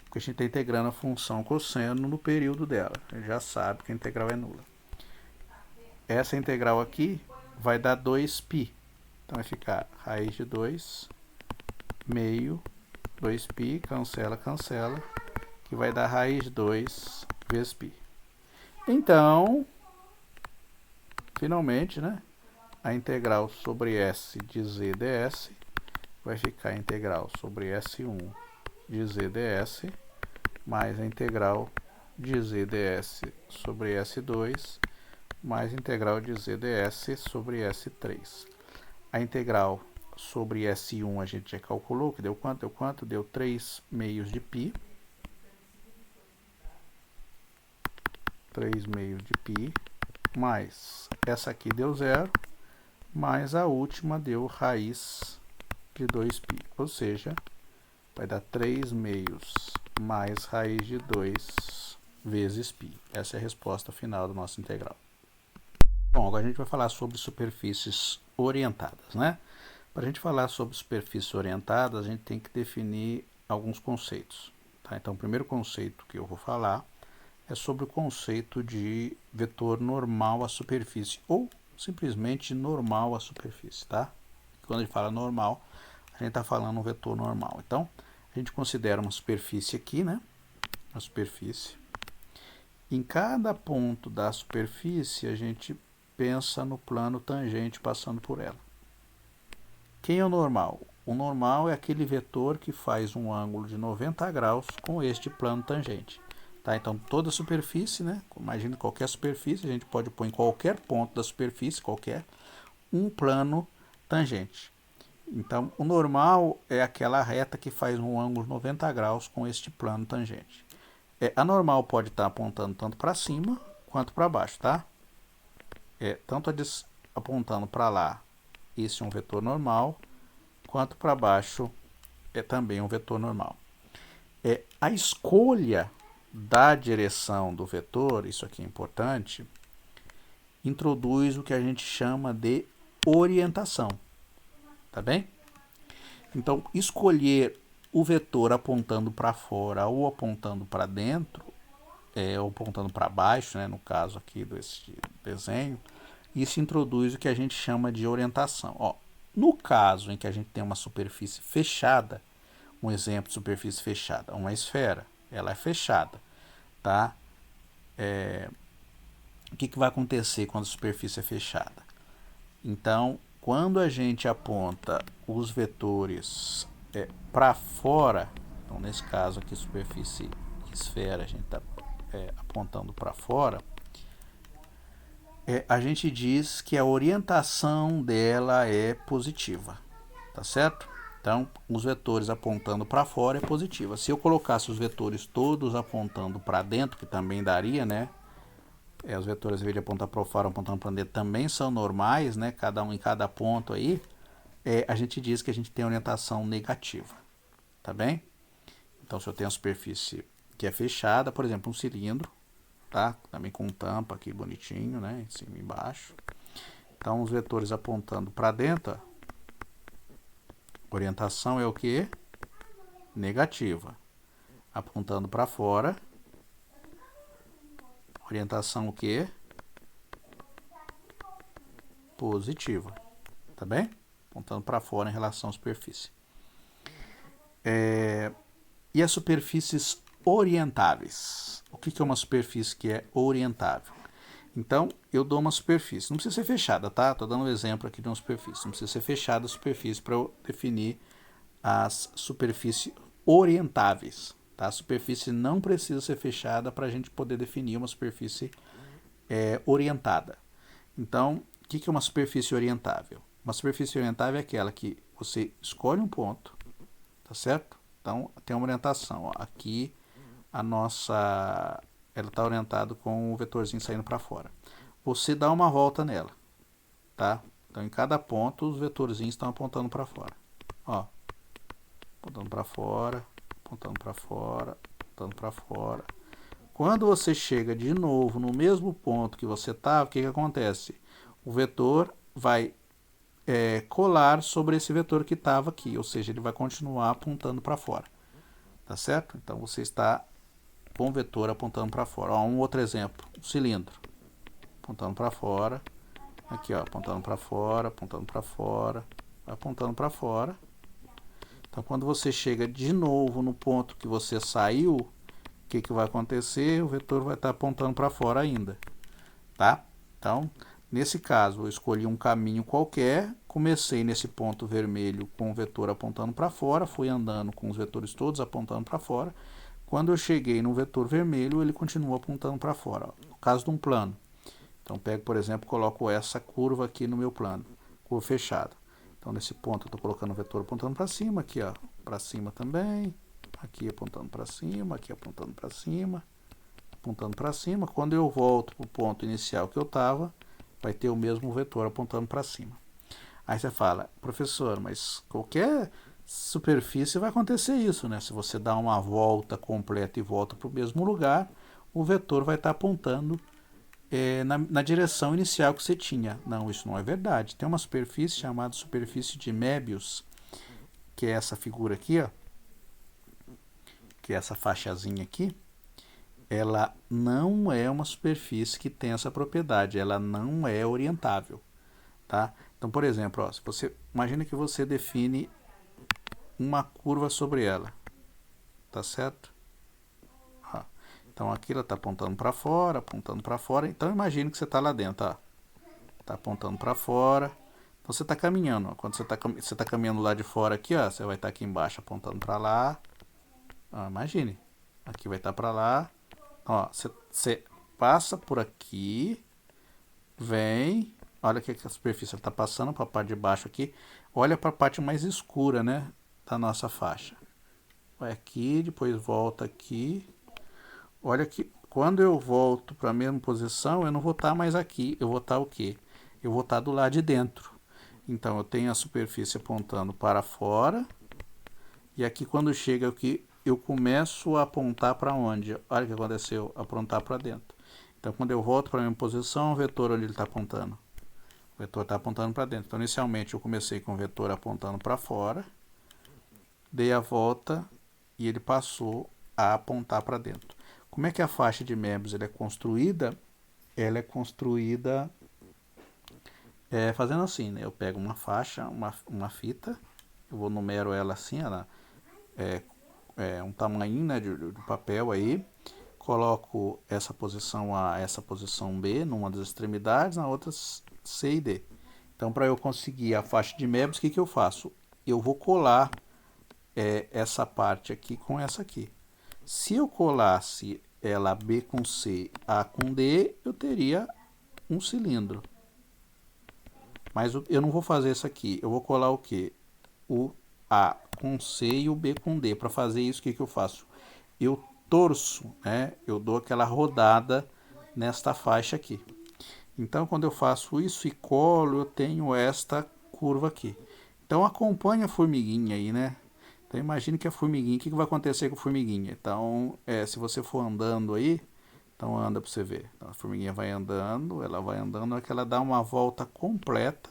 Porque a gente está integrando a função cosseno no período dela. A gente já sabe que a integral é nula. Essa integral aqui vai dar 2π. Então vai ficar raiz de 2, meio, 2π, cancela, cancela, que vai dar raiz de 2 vezes π. Então, finalmente, né? A integral sobre S de z ds vai ficar a integral sobre S1 de z ds mais a integral de z ds sobre S2 mais a integral de z ds sobre S3. A integral sobre S1 a gente já calculou, que deu quanto? Deu quanto? Deu 3 meios de π. 3 meios de π, mais essa aqui deu 0, mais a última deu raiz de 2π, ou seja, vai dar 3 meios mais raiz de 2 vezes π. Essa é a resposta final da nossa integral. Bom, agora a gente vai falar sobre superfícies orientadas, né? Para a gente falar sobre superfícies orientadas, a gente tem que definir alguns conceitos, tá? Então, o primeiro conceito que eu vou falar é sobre o conceito de vetor normal à superfície, ou simplesmente normal à superfície, tá? Quando a gente fala normal, a gente está falando um vetor normal. Então, a gente considera uma superfície aqui, né? Uma superfície. Em cada ponto da superfície, a gente pensa no plano tangente passando por ela. Quem é o normal? O normal é aquele vetor que faz um ângulo de 90 graus com este plano tangente. Tá? Então, toda superfície, né? Imagina qualquer superfície, a gente pode pôr em qualquer ponto da superfície, um plano tangente. Então, o normal é aquela reta que faz um ângulo de 90 graus com este plano tangente. A normal pode estar apontando tanto para cima quanto para baixo, tá? Tanto apontando para lá, esse é um vetor normal, quanto para baixo é também um vetor normal. A escolha da direção do vetor, isso aqui é importante, introduz o que a gente chama de orientação, tá bem? Então, escolher o vetor apontando para fora ou apontando para dentro, ou apontando para baixo, né, no caso aqui desse desenho, isso introduz o que a gente chama de orientação. Ó, no caso em que a gente tem uma superfície fechada, um exemplo de superfície fechada, uma esfera, ela é fechada, tá? O que vai acontecer quando a superfície é fechada? Então, quando a gente aponta os vetores para fora, então nesse caso aqui superfície esfera, a gente está apontando para fora, a gente diz que a orientação dela é positiva, tá certo? Então, os vetores apontando para fora é positiva. Se eu colocasse os vetores todos apontando para dentro, que também daria, né? Os vetores, ao invés de apontar para fora, apontando para dentro, também são normais, né? Cada um em cada ponto aí. A gente diz que a gente tem orientação negativa, tá bem? Então, se eu tenho a superfície que é fechada, por exemplo, um cilindro, tá? Também com tampa aqui bonitinho, né? Em cima e embaixo. Então, os vetores apontando para dentro, orientação é o que? Negativa. Apontando para fora, orientação o que? Positiva, tá bem? Apontando para fora em relação à superfície. E as superfícies orientáveis? O que é uma superfície que é orientável? Então, eu dou uma superfície. Não precisa ser fechada, tá? Estou dando um exemplo aqui de uma superfície. Não precisa ser fechada a superfície para eu definir as superfícies orientáveis. Tá? A superfície não precisa ser fechada para a gente poder definir uma superfície orientada. Então, o que é uma superfície orientável? Uma superfície orientável é aquela que você escolhe um ponto, tá certo? Então, tem uma orientação. Ó. Aqui, a nossa... ela está orientada com o vetorzinho saindo para fora. Você dá uma volta nela, tá? Então, em cada ponto, os vetorzinhos estão apontando para fora. Ó, apontando para fora, apontando para fora, apontando para fora. Quando você chega de novo no mesmo ponto que você estava, o que acontece? O vetor vai colar sobre esse vetor que estava aqui, ou seja, ele vai continuar apontando para fora, tá certo? Então você está com o vetor apontando para fora. Ó, um outro exemplo, um cilindro, apontando para fora, aqui ó, apontando para fora, apontando para fora, apontando para fora. Então quando você chega de novo no ponto que você saiu, o que vai acontecer? O vetor vai estar apontando para fora ainda, tá? Então, nesse caso, eu escolhi um caminho qualquer, comecei nesse ponto vermelho com o vetor apontando para fora, fui andando com os vetores todos apontando para fora. Quando eu cheguei no vetor vermelho, ele continua apontando para fora. Ó. No caso de um plano. Então, pego, por exemplo, coloco essa curva aqui no meu plano, curva fechada. Então, nesse ponto, eu estou colocando o vetor apontando para cima, aqui, ó, para cima também, aqui apontando para cima, aqui apontando para cima, apontando para cima. Quando eu volto para o ponto inicial que eu estava, vai ter o mesmo vetor apontando para cima. Aí você fala, professor, mas qualquer superfície vai acontecer isso, né? Se você dá uma volta completa e volta para o mesmo lugar, o vetor vai estar apontando na direção inicial que você tinha. Não, isso não é verdade. Tem uma superfície chamada superfície de Möbius, que é essa figura aqui, ó, que é essa faixazinha aqui. Ela não é uma superfície que tem essa propriedade, ela não é orientável, tá? Então, por exemplo, ó, se você imagina que você define uma curva sobre ela, tá certo? Ó, então aqui ela está apontando para fora, apontando para fora. Então imagine que você está lá dentro, ó, tá apontando para fora. Então você está caminhando, ó. Quando você tá caminhando lá de fora aqui, ó, você vai estar aqui embaixo apontando para lá. Ó, imagine, aqui vai estar para lá. Ó, você passa por aqui, vem, olha que a superfície está passando para a parte de baixo aqui, olha para a parte mais escura, né, da nossa faixa. Vai aqui, depois volta aqui. Olha que quando eu volto para a mesma posição, eu não vou estar mais aqui, eu vou estar o quê? Eu vou estar do lado de dentro. Então eu tenho a superfície apontando para fora. E aqui quando chega aqui, eu começo a apontar para onde? Olha o que aconteceu, apontar para dentro. Então, quando eu volto para a minha posição, o vetor onde ele está apontando? O vetor está apontando para dentro. Então, inicialmente, eu comecei com o vetor apontando para fora, dei a volta e ele passou a apontar para dentro. Como é que a faixa de membros ela é construída? Ela é construída fazendo assim, né? Eu pego uma faixa, uma fita, eu vou numero ela assim, ela um tamanho, né, de papel aí, coloco essa posição A, essa posição B numa das extremidades, na outra C e D. Então, para eu conseguir a faixa de membros, o que eu faço? Eu vou colar essa parte aqui com essa aqui. Se eu colasse ela B com C, A com D, eu teria um cilindro. Mas eu não vou fazer isso aqui. Eu vou colar o quê? O A com C e o B com D. Para fazer isso, o que eu faço? Eu torço, né? Eu dou aquela rodada nesta faixa aqui. Então, quando eu faço isso e colo, eu tenho esta curva aqui. Então, acompanha a formiguinha aí, né? Então, imagine que a formiguinha, o que vai acontecer com a formiguinha? Então, se você for andando aí, então anda para você ver. Então, a formiguinha vai andando, é que ela dá uma volta completa,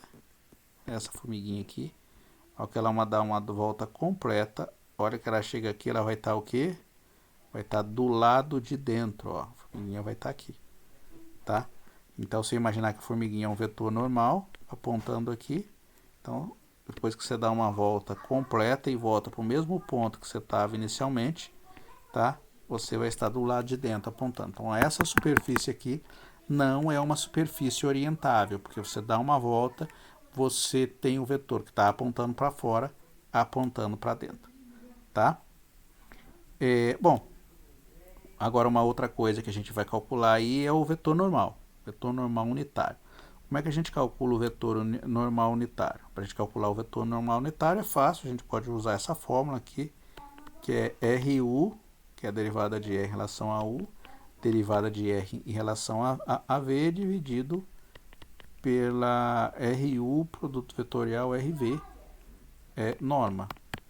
essa formiguinha aqui, ao que ela dá uma volta completa, a hora que ela chega aqui, ela vai estar o quê? Vai estar do lado de dentro, ó. A formiguinha vai estar aqui, tá? Então, você imaginar que a formiguinha é um vetor normal, apontando aqui. Então, depois que você dá uma volta completa e volta para o mesmo ponto que você estava inicialmente, tá? Você vai estar do lado de dentro apontando. Então, essa superfície aqui não é uma superfície orientável, porque você dá uma volta, você tem o vetor que está apontando para fora, apontando para dentro, tá? Bom, agora uma outra coisa que a gente vai calcular aí é o vetor normal unitário. Como é que a gente calcula o vetor normal unitário? Para a gente calcular o vetor normal unitário é fácil, a gente pode usar essa fórmula aqui, que é RU, que é a derivada de R em relação a U, derivada de R em relação a V, dividido pela RU, produto vetorial RV, norma,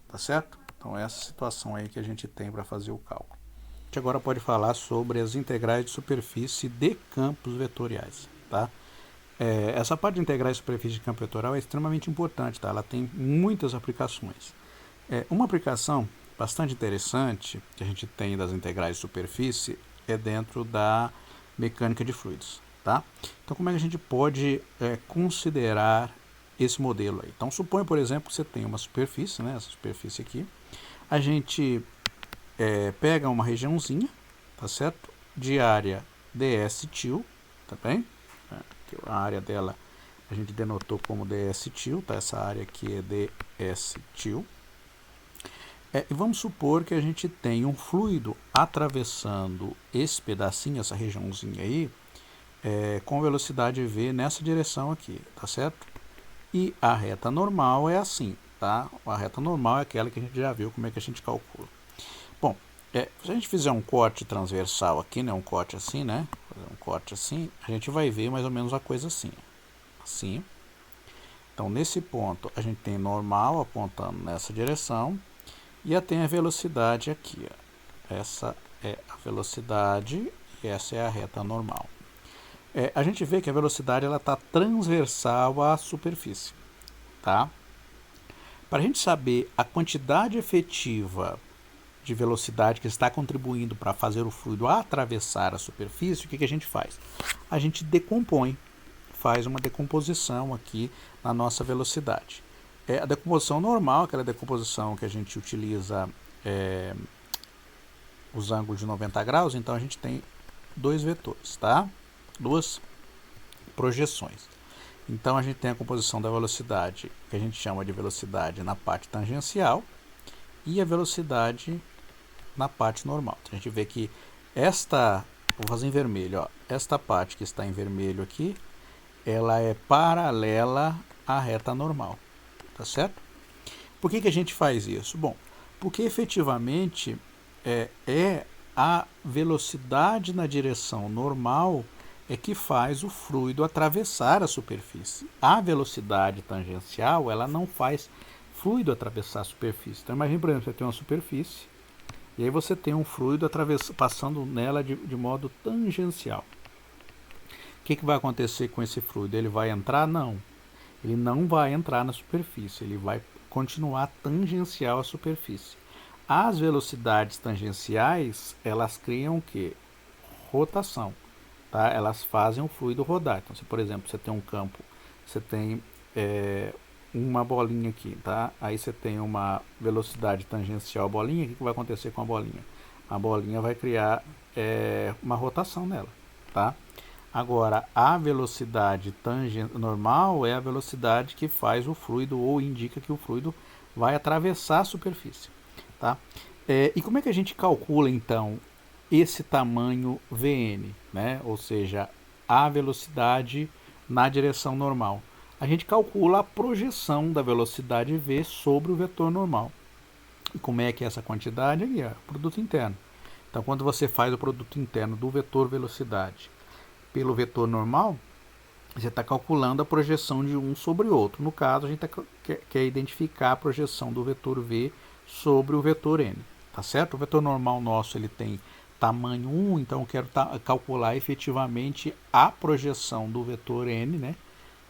tá certo? Então, essa situação aí que a gente tem para fazer o cálculo. A gente agora pode falar sobre as integrais de superfície de campos vetoriais, tá? Essa parte de integrais de superfície de campo vetorial é extremamente importante, tá? Ela tem muitas aplicações. Uma aplicação bastante interessante que a gente tem das integrais de superfície é dentro da mecânica de fluidos, tá? Então, como é que a gente pode considerar esse modelo aí? Então, suponha, por exemplo, que você tem uma superfície, né? Essa superfície aqui. A gente pega uma regiãozinha, tá certo? De área ds til, tá bem? A área dela a gente denotou como ds til, tá? Essa área aqui é ds til. E vamos supor que a gente tem um fluido atravessando esse pedacinho, essa regiãozinha aí, com velocidade v nessa direção aqui, tá certo? E a reta normal é assim, tá? A reta normal é aquela que a gente já viu como é que a gente calcula. Bom, se a gente fizer um corte transversal aqui, né, um corte assim, né, fazer um corte assim, a gente vai ver mais ou menos a coisa assim, assim. Então, nesse ponto, a gente tem normal apontando nessa direção e tem a velocidade aqui, ó. Essa é a velocidade e essa é a reta normal. A gente vê que a velocidade está transversal à superfície, tá? Para a gente saber a quantidade efetiva de velocidade que está contribuindo para fazer o fluido atravessar a superfície, o que a gente faz? A gente decompõe, faz uma decomposição aqui na nossa velocidade. A decomposição normal, aquela decomposição que a gente utiliza os ângulos de 90 graus, então a gente tem dois vetores, tá? Duas projeções. Então a gente tem a composição da velocidade, que a gente chama de velocidade na parte tangencial, e a velocidade na parte normal. Então, a gente vê que vou fazer em vermelho, ó, esta parte que está em vermelho aqui, ela é paralela à reta normal, tá certo? Por que a gente faz isso? Bom, porque efetivamente a velocidade na direção normal que faz o fluido atravessar a superfície. A velocidade tangencial, ela não faz fluido atravessar a superfície. Então, imagine, por exemplo, você tem uma superfície E aí você tem um fluido passando nela de modo tangencial. O que vai acontecer com esse fluido? Ele vai entrar? Não. Ele não vai entrar na superfície, ele vai continuar tangencial à superfície. As velocidades tangenciais, elas criam o quê? Rotação. Tá? Elas fazem o fluido rodar. Então, se por exemplo, você tem um campo, você tem uma bolinha aqui, tá? Aí você tem uma velocidade tangencial à bolinha, o que vai acontecer com a bolinha? A bolinha vai criar uma rotação nela, tá? Agora, a velocidade normal é a velocidade que faz o fluido ou indica que o fluido vai atravessar a superfície, tá? E como é que a gente calcula, então, esse tamanho Vn, né? Ou seja, a velocidade na direção normal? A gente calcula a projeção da velocidade v sobre o vetor normal. E como é que é essa quantidade? Aqui, ó, produto interno. Então, quando você faz o produto interno do vetor velocidade pelo vetor normal, você está calculando a projeção de um sobre o outro. No caso, a gente quer identificar a projeção do vetor v sobre o vetor n. Tá certo? O vetor normal nosso ele tem tamanho 1, então eu quero calcular efetivamente a projeção do vetor n, né,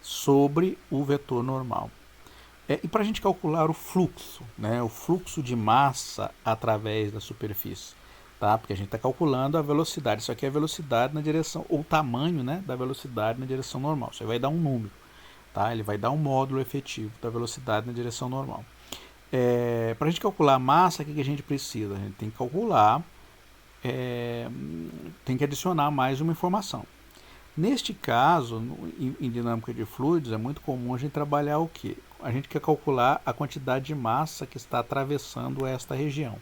sobre o vetor normal. E para a gente calcular o fluxo, né, o fluxo de massa através da superfície, tá? Porque a gente está calculando a velocidade. Isso aqui é a velocidade na direção, ou o tamanho, né, da velocidade na direção normal. Isso aí vai dar um número, tá? Ele vai dar um módulo efetivo da velocidade na direção normal. Para a gente calcular a massa, o que a gente precisa? A gente tem que calcular, tem que adicionar mais uma informação. Neste caso, em dinâmica de fluidos, é muito comum a gente trabalhar o quê? A gente quer calcular a quantidade de massa que está atravessando esta região.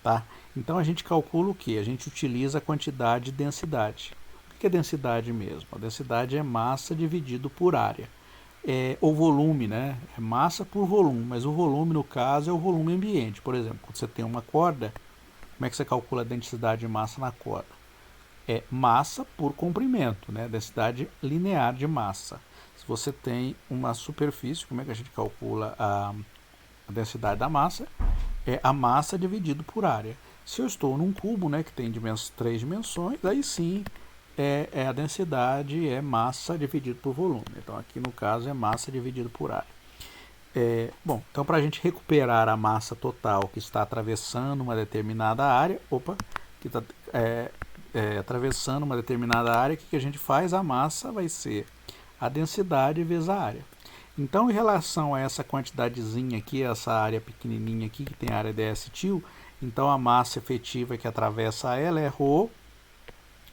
Tá? Então a gente calcula o que? A gente utiliza a quantidade de densidade. O que é densidade mesmo? A densidade é massa dividido por área. O volume, né? É massa por volume, mas o volume no caso é o volume ambiente. Por exemplo, quando você tem uma corda, como é que você calcula a densidade de massa na corda? É massa por comprimento, né? Densidade linear de massa. Se você tem uma superfície, como é que a gente calcula a densidade da massa? É a massa dividido por área. Se eu estou num cubo, né, que tem 3 dimensões, aí sim a densidade é massa dividido por volume. Então aqui no caso é massa dividido por área. Bom, então para a gente recuperar a massa total que está atravessando uma determinada área, que está atravessando uma determinada área, o que a gente faz? A massa vai ser a densidade vezes a área. Então, em relação a essa quantidadezinha aqui, essa área pequenininha aqui, que tem a área ds til, então a massa efetiva que atravessa ela é ρ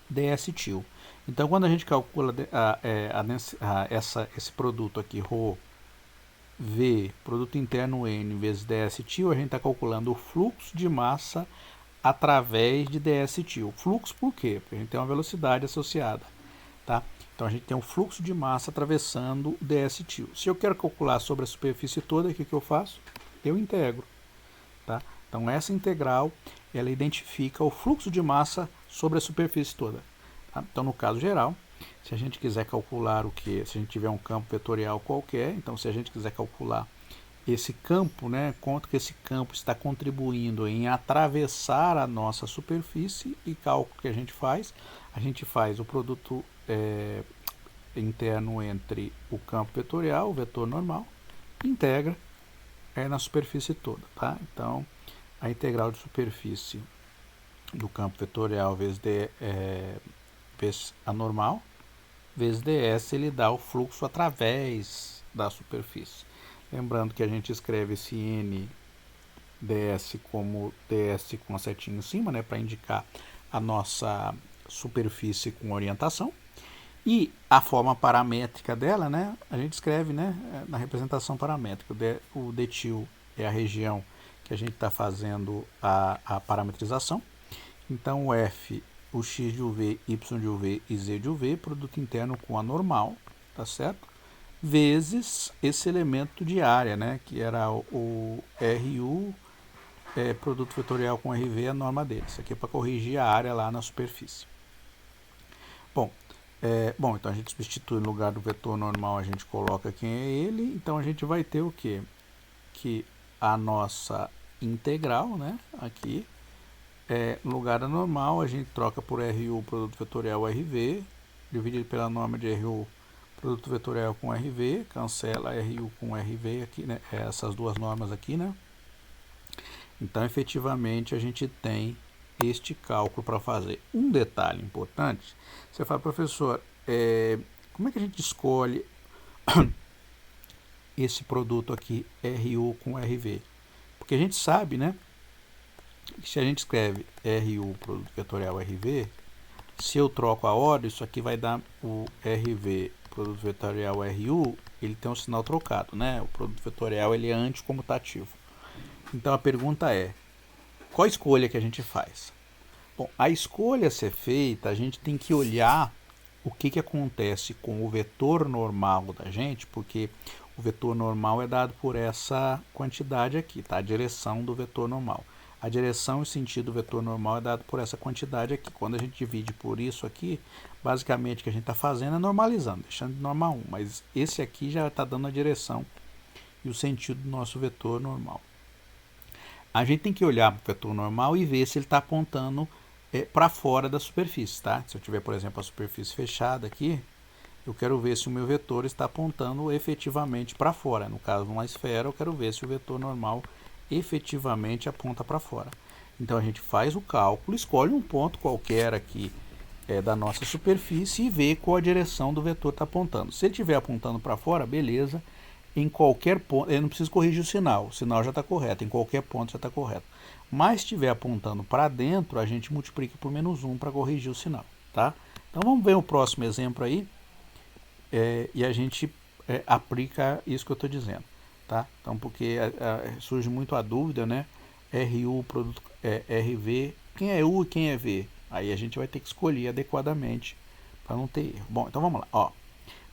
ds til. Então, quando a gente calcula esse produto aqui, ρ v, produto interno n vezes ds til, a gente está calculando o fluxo de massa através de ds til. Fluxo por quê? Porque a gente tem uma velocidade associada, tá? Então a gente tem um fluxo de massa atravessando o ds til. Se eu quero calcular sobre a superfície toda, o que eu faço? Eu integro, tá? Então essa integral, ela identifica o fluxo de massa sobre a superfície toda. Tá? Então no caso geral, se a gente quiser calcular o que? Se a gente tiver um campo vetorial qualquer, então se a gente quiser calcular esse campo, né, quanto que esse campo está contribuindo em atravessar a nossa superfície, e cálculo que a gente faz o produto interno entre o campo vetorial, o vetor normal, integra na superfície toda, tá? Então, a integral de superfície do campo vetorial vezes a normal, vezes ds, ele dá o fluxo através da superfície. Lembrando que a gente escreve esse n ds como ds com a setinha em cima, né, para indicar a nossa superfície com orientação. E a forma paramétrica dela, né, a gente escreve, né, na representação paramétrica. O dtil é a região que a gente está fazendo a parametrização. Então o f, o x de uv, y de uv e z de uv, produto interno com a normal, tá certo? Vezes esse elemento de área, né, que era o RU, produto vetorial com RV, a norma dele. Isso aqui é para corrigir a área lá na superfície. Bom, então a gente substitui no lugar do vetor normal, a gente coloca quem é ele, então a gente vai ter o quê? Que a nossa integral, né, aqui, no lugar da normal, a gente troca por RU produto vetorial RV, dividido pela norma de RU produto vetorial com RV, cancela RU com RV aqui, né? Essas duas normas aqui, né? Então, efetivamente, a gente tem este cálculo para fazer. Um detalhe importante, você fala, professor, como é que a gente escolhe esse produto aqui, RU com RV? Porque a gente sabe, né, que se a gente escreve RU produto vetorial RV, se eu troco a ordem, isso aqui vai dar o RV produto vetorial RU, ele tem um sinal trocado, né? O produto vetorial ele é anticomutativo. Então a pergunta é, qual a escolha que a gente faz? Bom, a escolha a ser feita, a gente tem que olhar o que acontece com o vetor normal da gente, porque o vetor normal é dado por essa quantidade aqui, tá? A direção do vetor normal. A direção e o sentido do vetor normal é dado por essa quantidade aqui. Quando a gente divide por isso aqui, basicamente o que a gente está fazendo é normalizando, deixando de normal 1. Mas esse aqui já está dando a direção e o sentido do nosso vetor normal. A gente tem que olhar para o vetor normal e ver se ele está apontando para fora da superfície, tá? Se eu tiver, por exemplo, a superfície fechada aqui, eu quero ver se o meu vetor está apontando efetivamente para fora. No caso, numa esfera, eu quero ver se o vetor normal efetivamente aponta para fora. Então a gente faz o cálculo, escolhe um ponto qualquer aqui da nossa superfície e vê qual a direção do vetor está apontando. Se ele estiver apontando para fora, beleza. Em qualquer ponto, eu não preciso corrigir o sinal já está correto, em qualquer ponto já está correto. Mas se estiver apontando para dentro, a gente multiplica por -1 para corrigir o sinal, tá? Então vamos ver o próximo exemplo aí, e a gente aplica isso que eu estou dizendo, tá? Então, porque surge muito a dúvida, né? RU, produto, RV, quem é U e quem é V? Aí a gente vai ter que escolher adequadamente para não ter erro. Bom, então vamos lá, ó.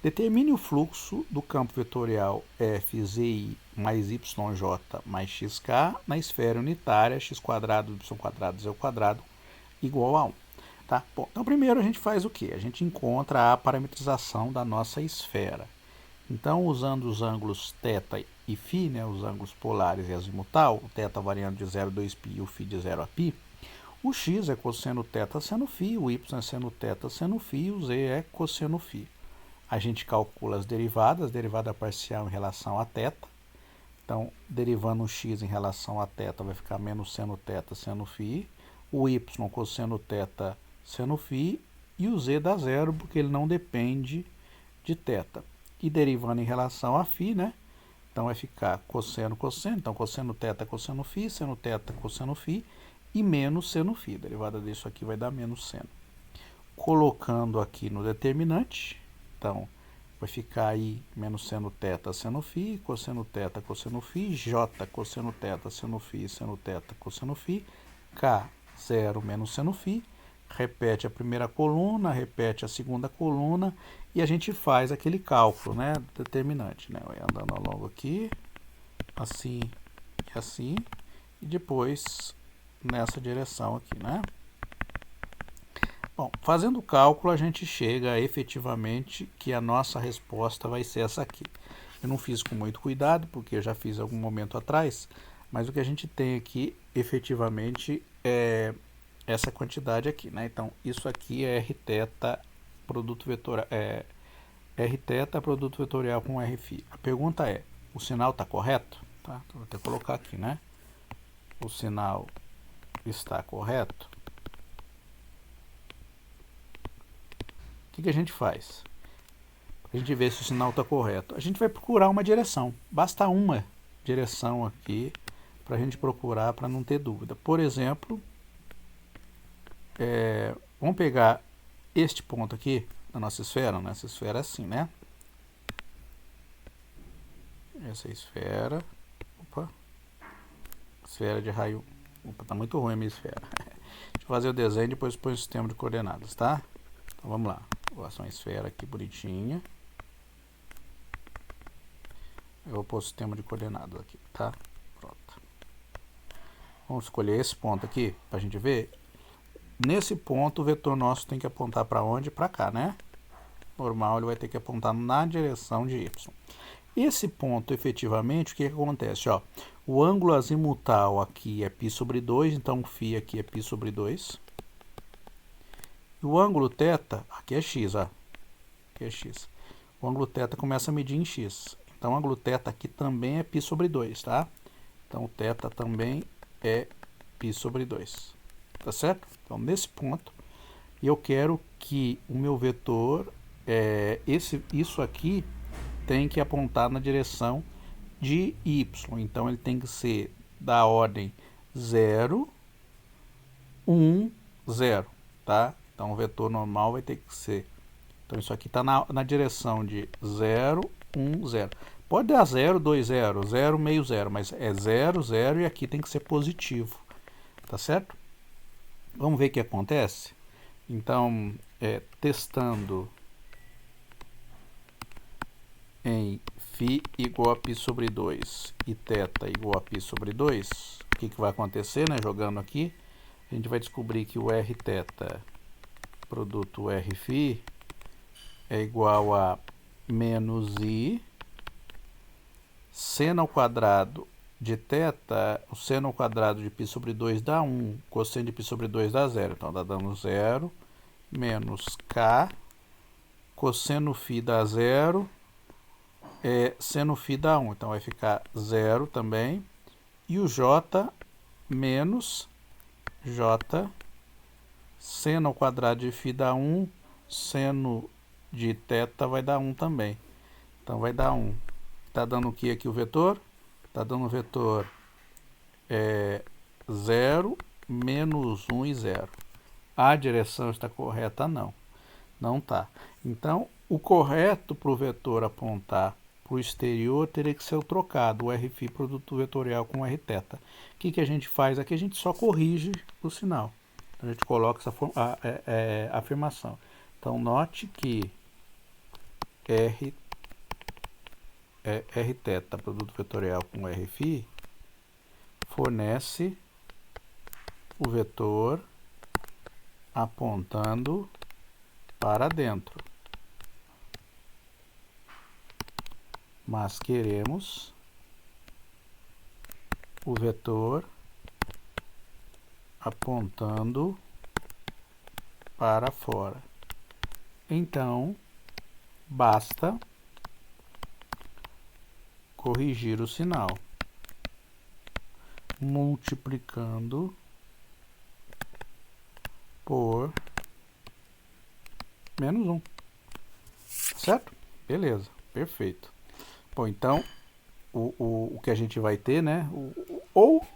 Determine o fluxo do campo vetorial FZI mais YJ mais XK na esfera unitária x² y² z² igual a 1. Tá? Bom, então primeiro a gente faz o quê? A gente encontra a parametrização da nossa esfera. Então, usando os ângulos θ e φ, né, os ângulos polares e azimutal, o θ variando de 0 a 2π e o φ de 0 a π, o x é cosseno θ seno φ, o y é seno θ seno φ e o z é cosseno φ. A gente calcula as derivadas, derivada parcial em relação a θ. Então, derivando o x em relação a θ vai ficar menos seno θ seno φ, o y cosseno θ seno φ e o z dá zero porque ele não depende de θ. E derivando em relação a φ, né? Então vai ficar cosseno, cosseno, então cosseno θ cosseno φ, seno θ cosseno φ e menos seno φ. A derivada disso aqui vai dar menos seno. Colocando aqui no determinante, então vai ficar aí menos seno θ seno φ, cosseno θ cosseno φ, j cosseno θ seno φ, seno θ cosseno φ, k 0 menos seno φ, repete a primeira coluna, repete a segunda coluna e a gente faz aquele cálculo, né, determinante, né, andando ao longo aqui, assim e assim, e depois nessa direção aqui, né. Bom, fazendo o cálculo, a gente chega efetivamente que a nossa resposta vai ser essa aqui. Eu não fiz com muito cuidado, porque eu já fiz algum momento atrás, mas o que a gente tem aqui, efetivamente, é essa quantidade aqui, né? Então, isso aqui é Rθ produto vetorial, Rθ produto vetorial com Rφ. A pergunta é, o sinal está correto? Tá? Então, vou até colocar aqui, né? O sinal está correto. O que a gente faz? Para a gente ver se o sinal está correto. A gente vai procurar uma direção. Basta uma direção aqui para a gente procurar para não ter dúvida. Por exemplo, vamos pegar este ponto aqui da nossa esfera. Nossa esfera é assim, né? Essa esfera. Opa. Esfera de raio. Opa, tá muito ruim a minha esfera. Deixa eu fazer o desenho e depois põe o sistema de coordenadas, tá? Então vamos lá. Vou fazer uma esfera aqui bonitinha. Eu vou pôr o sistema de coordenadas aqui, tá? Pronto. Vamos escolher esse ponto aqui para a gente ver. Nesse ponto o vetor nosso tem que apontar para onde? Para cá, né? Normal, ele vai ter que apontar na direção de y. Esse ponto, efetivamente, o que acontece? Ó, O ângulo azimutal aqui é π sobre 2, então φ aqui é π sobre 2. E o ângulo θ, aqui é x, ó. Aqui é x. O ângulo θ começa a medir em x. Então, o ângulo θ aqui também é π sobre 2, tá? Então, o θ também é π sobre 2. Tá certo? Então, nesse ponto, eu quero que o meu vetor, isso aqui, tem que apontar na direção de y. Então, ele tem que ser da ordem 0, 1, 0, tá? Então, o vetor normal vai ter que ser... Então, isso aqui está na direção de 0, 1, 0. Pode dar 0, 2, 0, 0, meio 0, mas é 0, 0 e aqui tem que ser positivo, tá certo? Vamos ver o que acontece? Então, testando em φ igual a π sobre 2 e θ igual a π sobre 2, o que vai acontecer, né? Jogando aqui, a gente vai descobrir que o Rθ produto Rφ é igual a menos I seno ao quadrado de θ, o seno ao quadrado de π sobre 2 dá 1, cosseno de π sobre 2 dá 0, então dá dando 0, menos K, cosseno φ dá 0, seno φ dá 1, então vai ficar 0 também, e o J menos J, seno ao quadrado de φ dá 1, seno de θ vai dar 1 também, então vai dar 1. Está dando o que aqui o vetor? Está dando o vetor 0, menos 1 e 0. A direção está correta? Não. Não está. Então, o correto para o vetor apontar para o exterior teria que ser o trocado, o Rφ produto vetorial com o Rθ. O que a gente faz aqui? A gente só corrige o sinal. A gente coloca essa afirmação. Então, note que Rθ, produto vetorial com Rφ, fornece o vetor apontando para dentro. Mas queremos o vetor apontando para fora. Então, basta corrigir o sinal, multiplicando por menos 1. Certo? Beleza, perfeito. Bom, então, o que a gente vai ter, né? Ou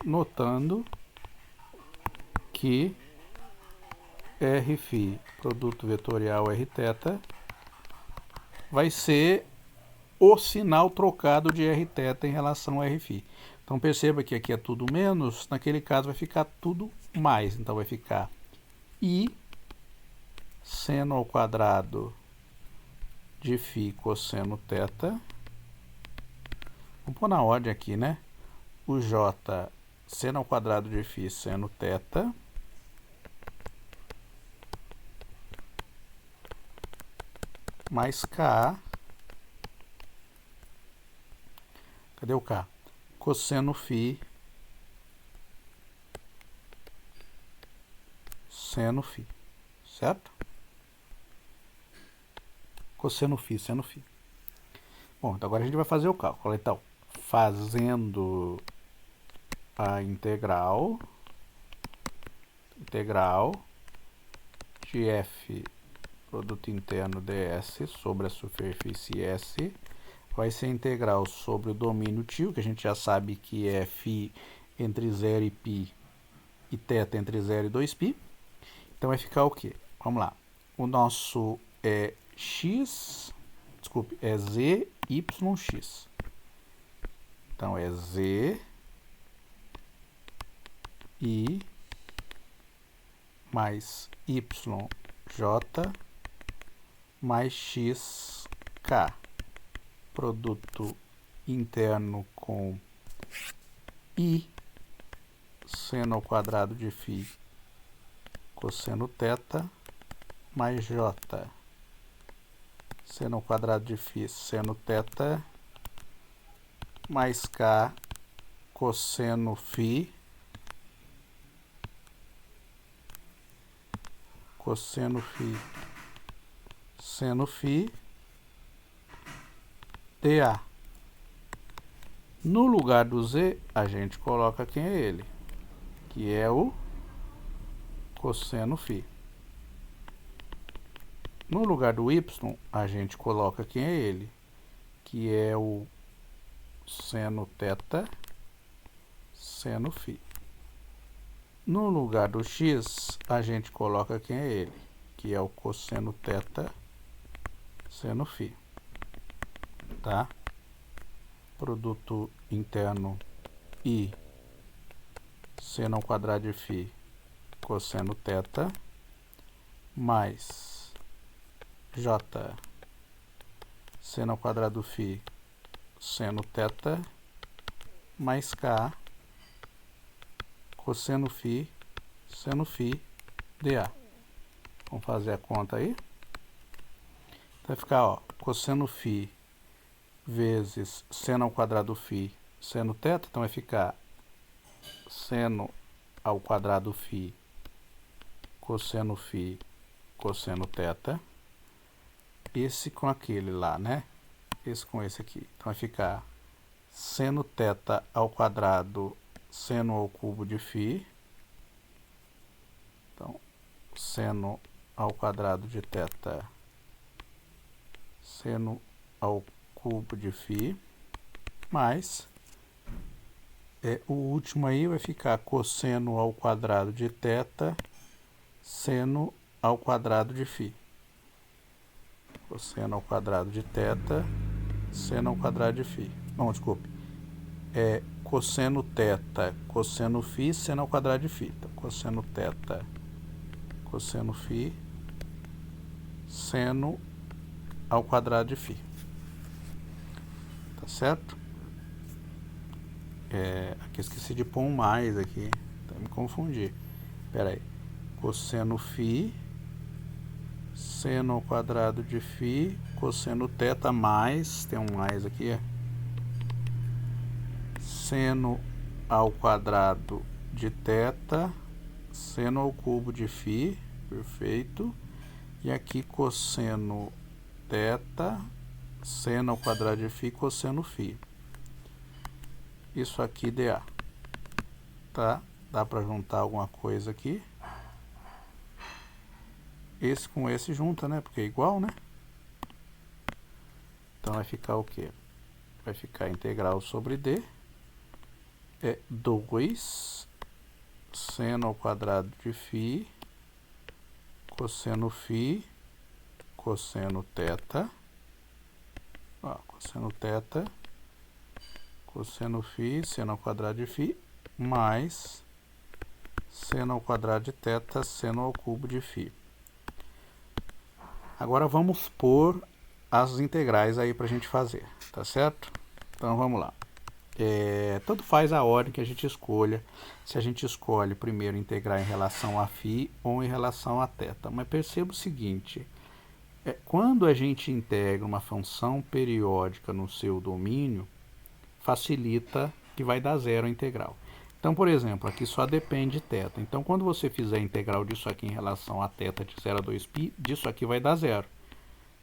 notando que Rφ, produto vetorial Rθ, vai ser o sinal trocado de Rθ em relação a Rφ. Então perceba que aqui é tudo menos, naquele caso vai ficar tudo mais. Então vai ficar I seno ao quadrado de φ cosseno θ. Vamos pôr na ordem aqui, né? O J seno ao quadrado de φ seno θ. Mais K. Cadê o K? Cosseno φ seno φ. Certo? Cosseno φ, seno φ. Bom, então agora a gente vai fazer o cálculo. Então, fazendo a integral de f produto interno ds sobre a superfície S vai ser integral sobre o domínio tio, que a gente já sabe que é φ entre 0 e π e θ entre 0 e 2π. Então vai ficar o quê? Vamos lá. O nosso é x, desculpe, é zyx. Então é z i mais yj mais xk, produto interno com i seno ao quadrado de φ cosseno θ mais j seno ao quadrado de φ seno θ mais K cosseno φ cosseno φ seno φ dA. No lugar do Z, a gente coloca quem é ele, que é o cosseno φ. No lugar do Y, a gente coloca quem é ele, que é o seno θ seno φ. No lugar do X, a gente coloca quem é ele, que é o cosseno θ seno φ. Tá? Produto interno I seno ao quadrado de φ cosseno θ mais J seno ao quadrado φ seno θ mais K cosseno φ seno φ dA. Vamos fazer a conta aí. Vai ficar, ó, cosseno φ vezes seno ao quadrado φ seno θ, então vai ficar seno ao quadrado φ cosseno φ cosseno θ, esse com aquele lá, né? Esse com esse aqui. Então vai ficar seno θ ao quadrado seno ao cubo de φ. Então, seno ao quadrado de θ seno ao cubo de φ mais o último aí vai ficar cosseno ao quadrado de θ seno ao quadrado de φ. Cosseno ao quadrado de θ seno ao quadrado de φ. Não, desculpe. É cosseno θ cosseno φ seno ao quadrado de φ. Então, cosseno θ cosseno φ seno ao quadrado de φ. Tá certo? Aqui esqueci de pôr um mais aqui. Então me confundi. Espera aí. Cosseno φ seno ao quadrado de φ cosseno θ mais, tem um mais aqui, seno ao quadrado de θ seno ao cubo de φ, perfeito, e aqui cosseno θ seno ao quadrado de φ cosseno φ. Isso aqui dA, tá? Dá para juntar alguma coisa aqui. Esse com esse junta, né? Porque é igual, né? Então vai ficar o quê? Vai ficar integral sobre D. É 2 seno ao quadrado de φ cosseno φ cosseno θ. Ó, cosseno θ cosseno φ seno ao quadrado de φ mais seno ao quadrado de θ seno ao cubo de φ. Agora vamos pôr as integrais aí para a gente fazer, tá certo? Então vamos lá. Tanto faz a ordem que a gente escolha, se a gente escolhe primeiro integrar em relação a φ ou em relação a θ. Mas perceba o seguinte, quando a gente integra uma função periódica no seu domínio, facilita que vai dar zero a integral. Então, por exemplo, aqui só depende de θ. Então, quando você fizer a integral disso aqui em relação a θ de 0 a 2π, disso aqui vai dar zero,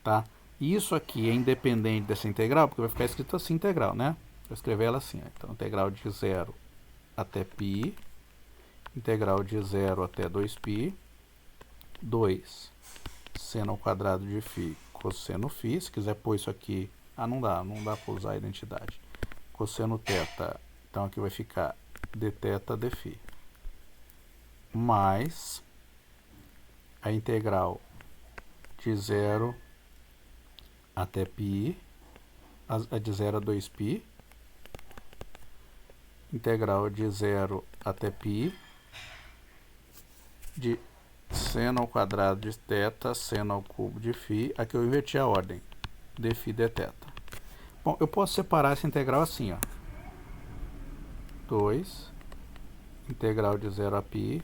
tá? E isso aqui é independente dessa integral, porque vai ficar escrito assim, integral, né? Vou escrever ela assim, ó. Então, integral de 0 até π, integral de 0 até 2π, 2 seno ao quadrado de φ cosseno φ. Se quiser pôr isso aqui, não dá para usar a identidade. Cosseno θ, então aqui vai ficar dθ dφ, mais a integral de 0 até π, a de 0 a 2π, integral de 0 até π, de seno ao quadrado de θ seno ao cubo de φ. Aqui eu inverti a ordem, dφ dθ. Bom, eu posso separar essa integral assim, ó. 2, integral de 0 a π,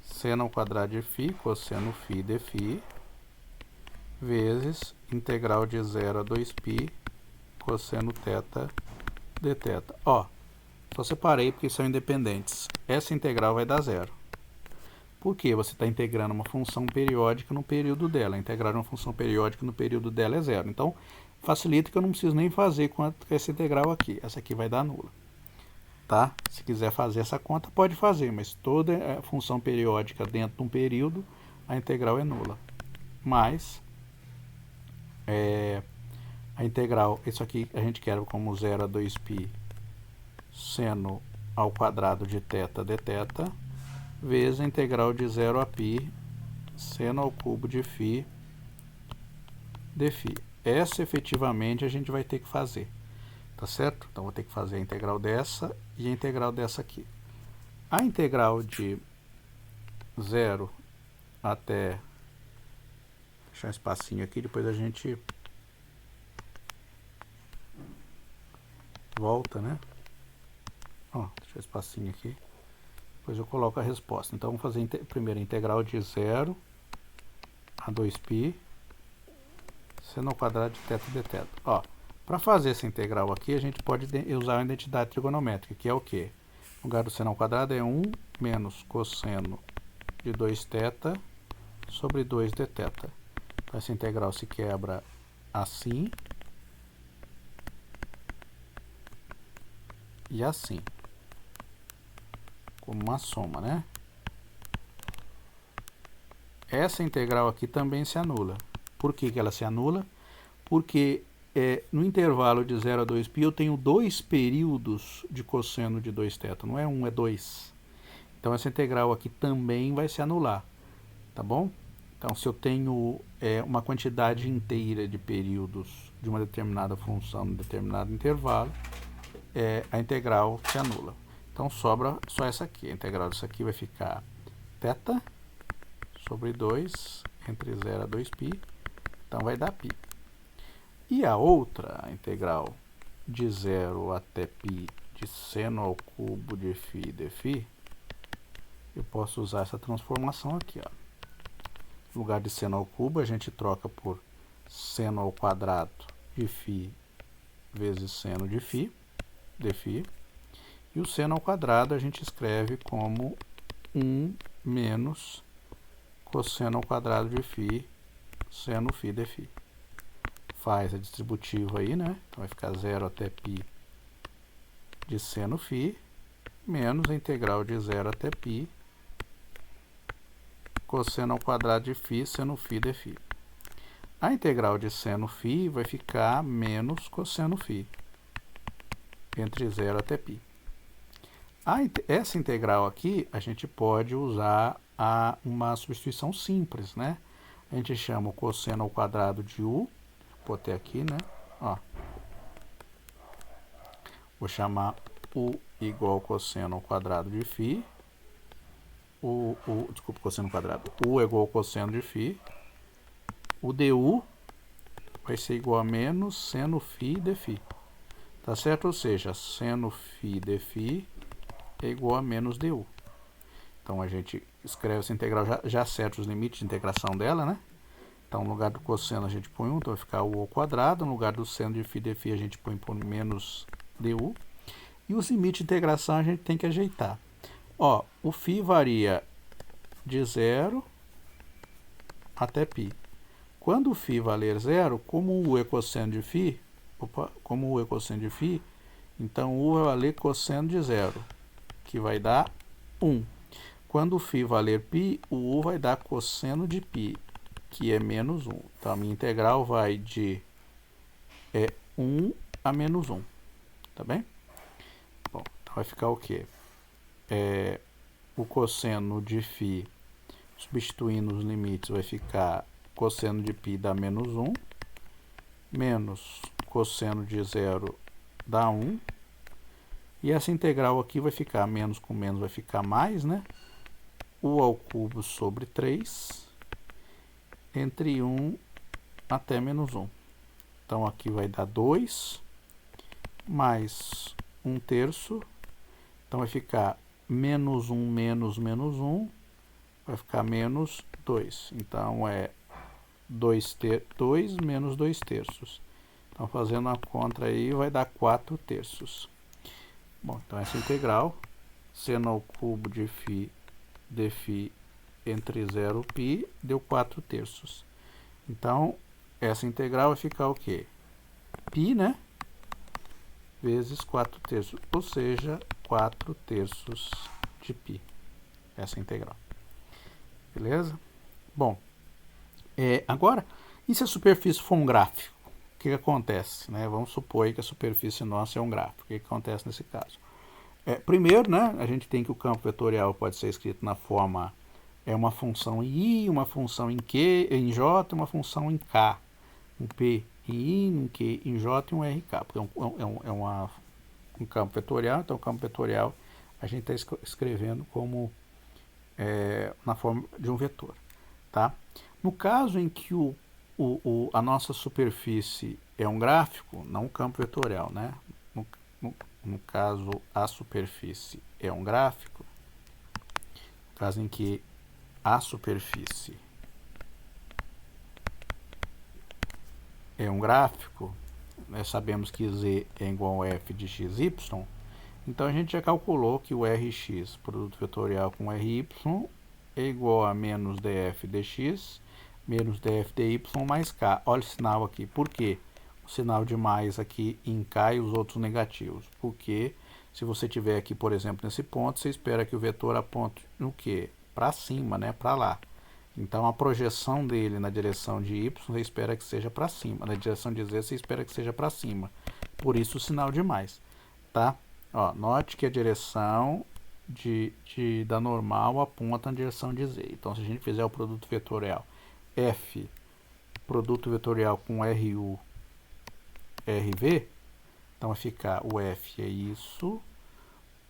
seno ao quadrado de φ, cosseno φ dφ, vezes integral de 0 a 2π, cosseno θ dθ. Ó, só separei porque são independentes. Essa integral vai dar zero. Por quê? Você está integrando uma função periódica no período dela. Integrar uma função periódica no período dela é zero. Então, facilita que eu não preciso nem fazer quanto que essa integral aqui. Essa aqui vai dar nula. Tá? Se quiser fazer essa conta, pode fazer, mas toda função periódica dentro de um período, a integral é nula. Mas, a integral, isso aqui a gente quer como 0 a 2π seno ao quadrado de θ dθ, vezes a integral de 0 a π seno ao cubo de φ dφ. Essa efetivamente a gente vai ter que fazer, tá certo? Então vou ter que fazer a integral dessa e a integral dessa aqui. A integral de 0 até... deixar um espacinho aqui, depois a gente volta, né? Ó, deixa um espacinho aqui. Depois eu coloco a resposta. Então, vamos fazer primeiro a integral de 0 a 2π seno ao quadrado de θ dθ. Ó, para fazer essa integral aqui, a gente pode usar a identidade trigonométrica, que é o quê? No lugar do seno ao quadrado é 1 menos cosseno de 2θ sobre 2 dθ. Então, essa integral se quebra assim e assim, como uma soma, né? Essa integral aqui também se anula. Por que ela se anula? Porque no intervalo de 0 a 2π eu tenho dois períodos de cosseno de 2θ, não é 1, é 2. Então essa integral aqui também vai se anular, tá bom? Então se eu tenho uma quantidade inteira de períodos de uma determinada função em determinado intervalo, a integral se anula. Então sobra só essa aqui. A integral disso aqui vai ficar θ sobre 2 entre 0 a 2π. Então vai dar π. E a outra, a integral de 0 até π de seno ao cubo de φ dφ, eu posso usar essa transformação aqui. Ó. No lugar de seno ao cubo, a gente troca por seno ao quadrado de φ vezes seno de φ dφ. E o seno ao quadrado a gente escreve como 1 menos cosseno ao quadrado de φ seno φ dφ. Faz a distributiva aí, né? Então vai ficar 0 até π de seno φ menos a integral de 0 até π cosseno ao quadrado de φ seno φ dφ. A integral de seno φ vai ficar menos cosseno φ entre 0 até π. Essa integral aqui, a gente pode usar uma substituição simples, né? A gente chama o cosseno ao quadrado de u, vou botar aqui, né? Ó. Vou chamar u igual ao cosseno ao quadrado de φ. Desculpa, cosseno ao quadrado. U é igual ao cosseno de φ. O du vai ser igual a menos seno φ dφ. Tá certo? Ou seja, seno φ dφ é igual a menos du. Então a gente escreve essa integral, já acerta os limites de integração dela, né? Então no lugar do cosseno a gente põe 1, então vai ficar u ao quadrado. No lugar do seno de φ dφ a gente põe por menos du. E os limites de integração a gente tem que ajeitar. Ó, o φ varia de 0 até π. Quando o φ valer 0, como o u é cosseno de φ, então u vai valer cosseno de 0, que vai dar 1. Quando o φ valer π, o u vai dar cosseno de π, que é menos 1. Então a minha integral vai de 1 a menos 1. Tá bem? Bom, então vai ficar o quê? O cosseno de φ, substituindo os limites, vai ficar cosseno de π dá menos 1, menos cosseno de 0 dá 1. E essa integral aqui vai ficar, menos com menos vai ficar mais, né? U ao cubo sobre 3, entre 1 até menos 1. Então aqui vai dar 2, mais 1/3. Então vai ficar menos 1 menos menos 1, vai ficar menos 2. Então é 2 menos 2/3. Então, fazendo a conta aí, vai dar 4 terços. Bom, então essa integral, seno ao cubo de φ dφ entre 0 e π, deu 4 terços. Então, essa integral vai ficar o quê? Π, né? Vezes 4 terços, ou seja, 4 terços de π. Essa integral. Beleza? Bom, agora, e se a superfície for um gráfico? O que acontece? Né? Vamos supor aí que a superfície nossa é um gráfico. O que acontece nesse caso? Primeiro, né, a gente tem que o campo vetorial pode ser escrito na forma uma função em I, uma função em Q, em J, uma função em K. Um P em I, um Q em J e um RK. Porque um campo vetorial, então o campo vetorial a gente está escrevendo como na forma de um vetor. Tá? No caso em que a nossa superfície é um gráfico, não um campo vetorial, né? No caso, a superfície é um gráfico, no caso em que a superfície é um gráfico, nós sabemos que Z é igual a f de xy, então a gente já calculou que o Rx, produto vetorial com Ry, é igual a menos df dx, menos df dy mais k. Olha o sinal aqui. Por quê? O sinal de mais aqui em k e os outros negativos. Porque se você tiver aqui, por exemplo, nesse ponto, você espera que o vetor aponte no quê? Para cima, né? Para lá. Então, a projeção dele na direção de y, você espera que seja para cima. Na direção de z, você espera que seja para cima. Por isso, o sinal de mais. Tá? Ó, note que a direção da normal aponta na direção de z. Então, se a gente fizer o produto vetorial f, produto vetorial com RU, RV, então vai ficar o f é isso,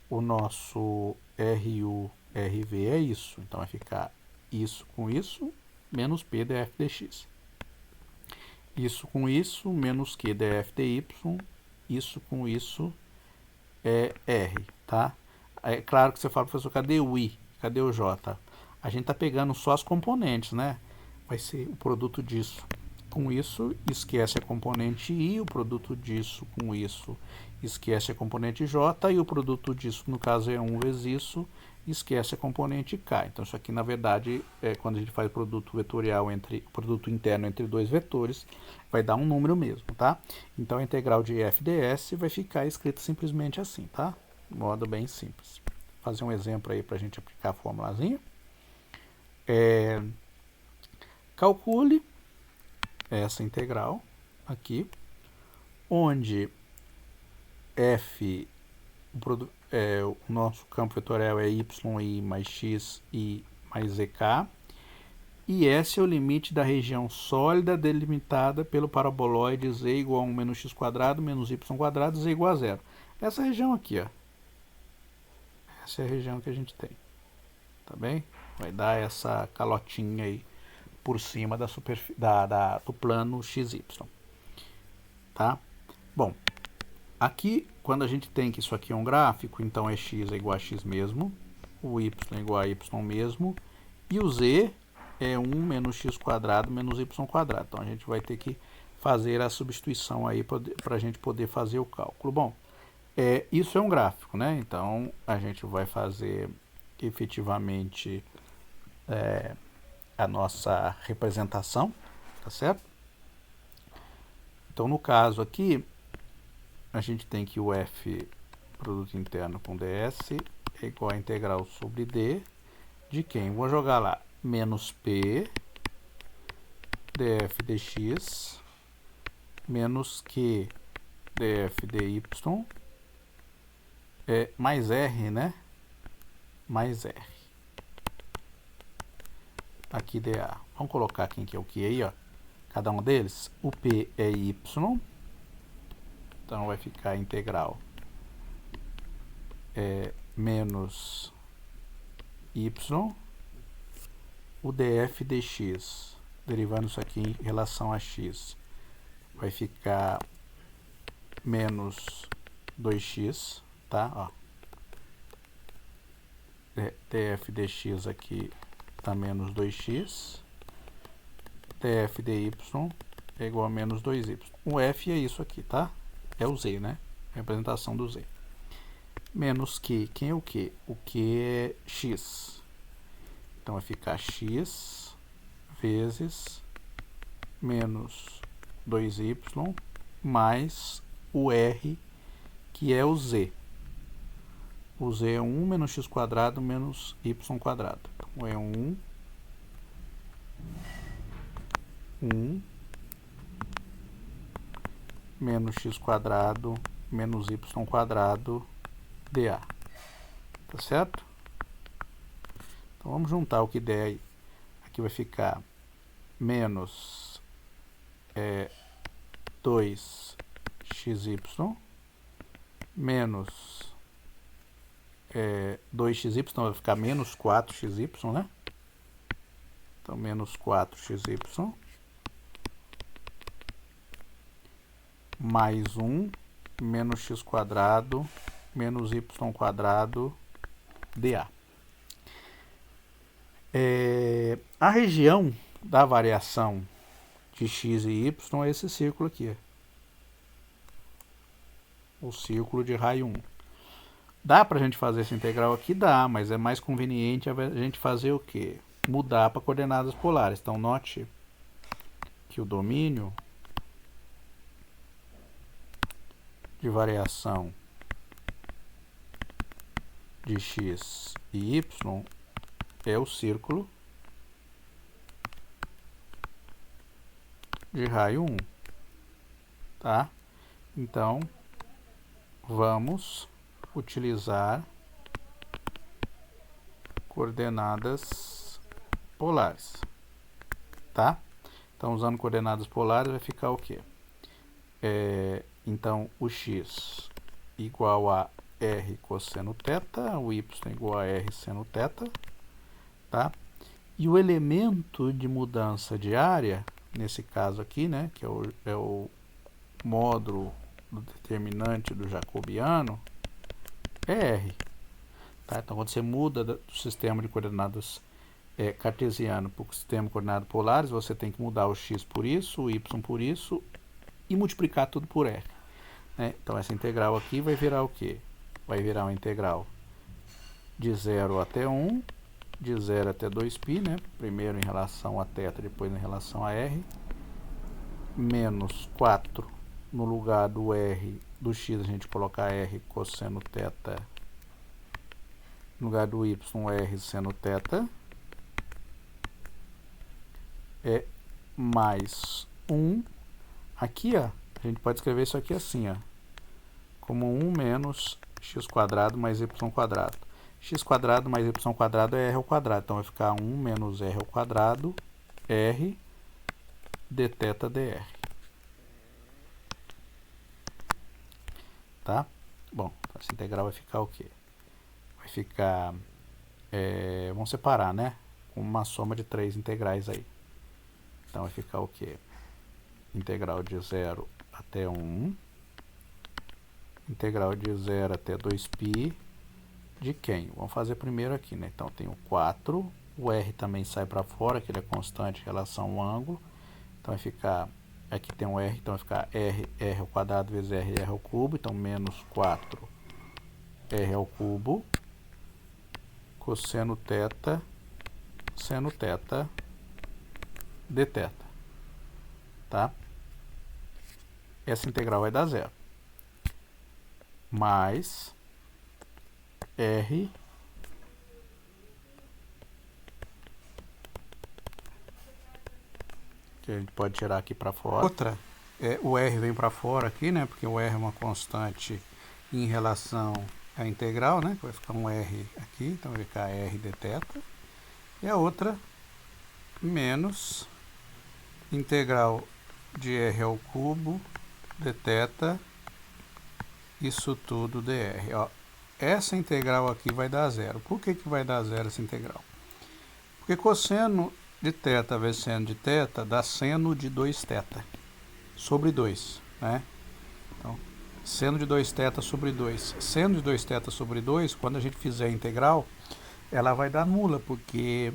o nosso RU, RV é isso. Então, vai ficar isso com isso, menos P df dx. Isso com isso, menos Q df dy, isso com isso é R, tá? É claro que você fala, professor, cadê o I? Cadê o J? A gente tá pegando só as componentes, né? Vai ser o produto disso com isso, esquece a componente I, o produto disso com isso, esquece a componente J, e o produto disso, no caso é 1 vezes isso, esquece a componente K. Então, isso aqui, na verdade, quando a gente faz produto vetorial produto interno entre dois vetores, vai dar um número mesmo, tá? Então, a integral de f ds vai ficar escrita simplesmente assim, tá? De modo bem simples. Vou fazer um exemplo aí para a gente aplicar a formulazinha. Calcule essa integral aqui, onde f, o nosso campo vetorial é y mais x e mais zk, e S é o limite da região sólida delimitada pelo paraboloide z igual a 1 menos x quadrado menos y quadrado, z igual a 0. Essa região aqui, ó. Essa é a região que a gente tem. Tá bem? Vai dar essa calotinha aí por cima do plano XY. Tá? Bom, aqui, quando a gente tem que isso aqui é um gráfico, então é x é igual a x mesmo, o y é igual a y mesmo, e o z é 1 menos x quadrado menos y quadrado. Então, a gente vai ter que fazer a substituição aí para a gente poder fazer o cálculo. Bom, isso é um gráfico, né? Então, a gente vai fazer efetivamente a nossa representação, tá certo? Então, no caso aqui, a gente tem que o f, produto interno com ds, é igual a integral sobre d de quem? Vou jogar lá, menos p df dx menos q df dy mais r, né? Mais r. Aqui dA. Vamos colocar quem que é o que aí, ó. Cada um deles. O p é y. Então vai ficar a integral menos y. O df dx, derivando isso aqui em relação a x, vai ficar menos 2x, tá? Ó. Df dx aqui está menos 2x. Df dy é igual a menos 2y. O f é isso aqui, tá? É o z, né? Representação do z. Menos q. Quem é o q? O q é x. Então, vai ficar x vezes menos 2y mais o r, que é o z. O z é 1 menos x quadrado menos y quadrado. Então, é 1 menos x quadrado menos y quadrado dA. Tá certo? Então, vamos juntar o que der aí. Aqui vai ficar menos 2xy menos 2xy, então vai ficar menos 4xy, né? Então, menos 4xy mais 1 menos x quadrado menos y quadrado dA. A região da variação de x e y é esse círculo aqui. O círculo de raio 1. Dá para a gente fazer essa integral aqui? Dá, mas é mais conveniente a gente fazer o quê? Mudar para coordenadas polares. Então, note que o domínio de variação de x e y é o círculo de raio 1, tá? Então, vamos utilizar coordenadas polares, tá? Então, usando coordenadas polares, vai ficar o quê? Então, o x igual a r cosseno θ, o y igual a r seno θ, tá? E o elemento de mudança de área, nesse caso aqui, né, que é o módulo do determinante do jacobiano, é r. Tá? Então, quando você muda do sistema de coordenadas cartesiano para o sistema de coordenadas polares, você tem que mudar o x por isso, o y por isso, e multiplicar tudo por r. Né? Então, essa integral aqui vai virar o quê? Vai virar uma integral de 0 até 1, de 0 até 2π, né? Primeiro em relação a θ, depois em relação a r, menos 4 no lugar do r, do x a gente colocar r cosseno θ, no lugar do y r seno θ, mais 1, aqui ó, a gente pode escrever isso aqui assim, ó, como 1 menos x quadrado mais y quadrado. X quadrado mais y quadrado é r ao quadrado, então vai ficar 1 menos r ao quadrado, r dθ dr. Tá? Bom, essa integral vai ficar o quê? Vai ficar, vamos separar, né? Com uma soma de 3 integrais aí. Então vai ficar o quê? Integral de 0 até 1, integral de 0 até 2π, de quem? Vamos fazer primeiro aqui, né? Então, tem o 4, o r também sai para fora, que ele é constante em relação ao ângulo. Então, vai ficar, aqui tem um r, então vai ficar r ao quadrado vezes r ao cubo. Então, menos 4 r ao cubo, cosseno θ, seno θ, dθ. Tá? Essa integral vai dar 0. Mais r que a gente pode tirar aqui para fora. Outra, o r vem para fora aqui, né? Porque o r é uma constante em relação à integral, né? Vai ficar um r aqui, então vai ficar r dθ. E a outra, menos integral de r ao cubo dθ, isso tudo dr. Ó, essa integral aqui vai dar 0. Por que vai dar 0 essa integral? Porque cosseno de θ vezes seno de θ dá seno de 2θ sobre 2. Né? Então, seno de 2θ sobre 2. Seno de 2θ sobre 2, quando a gente fizer a integral, ela vai dar nula, porque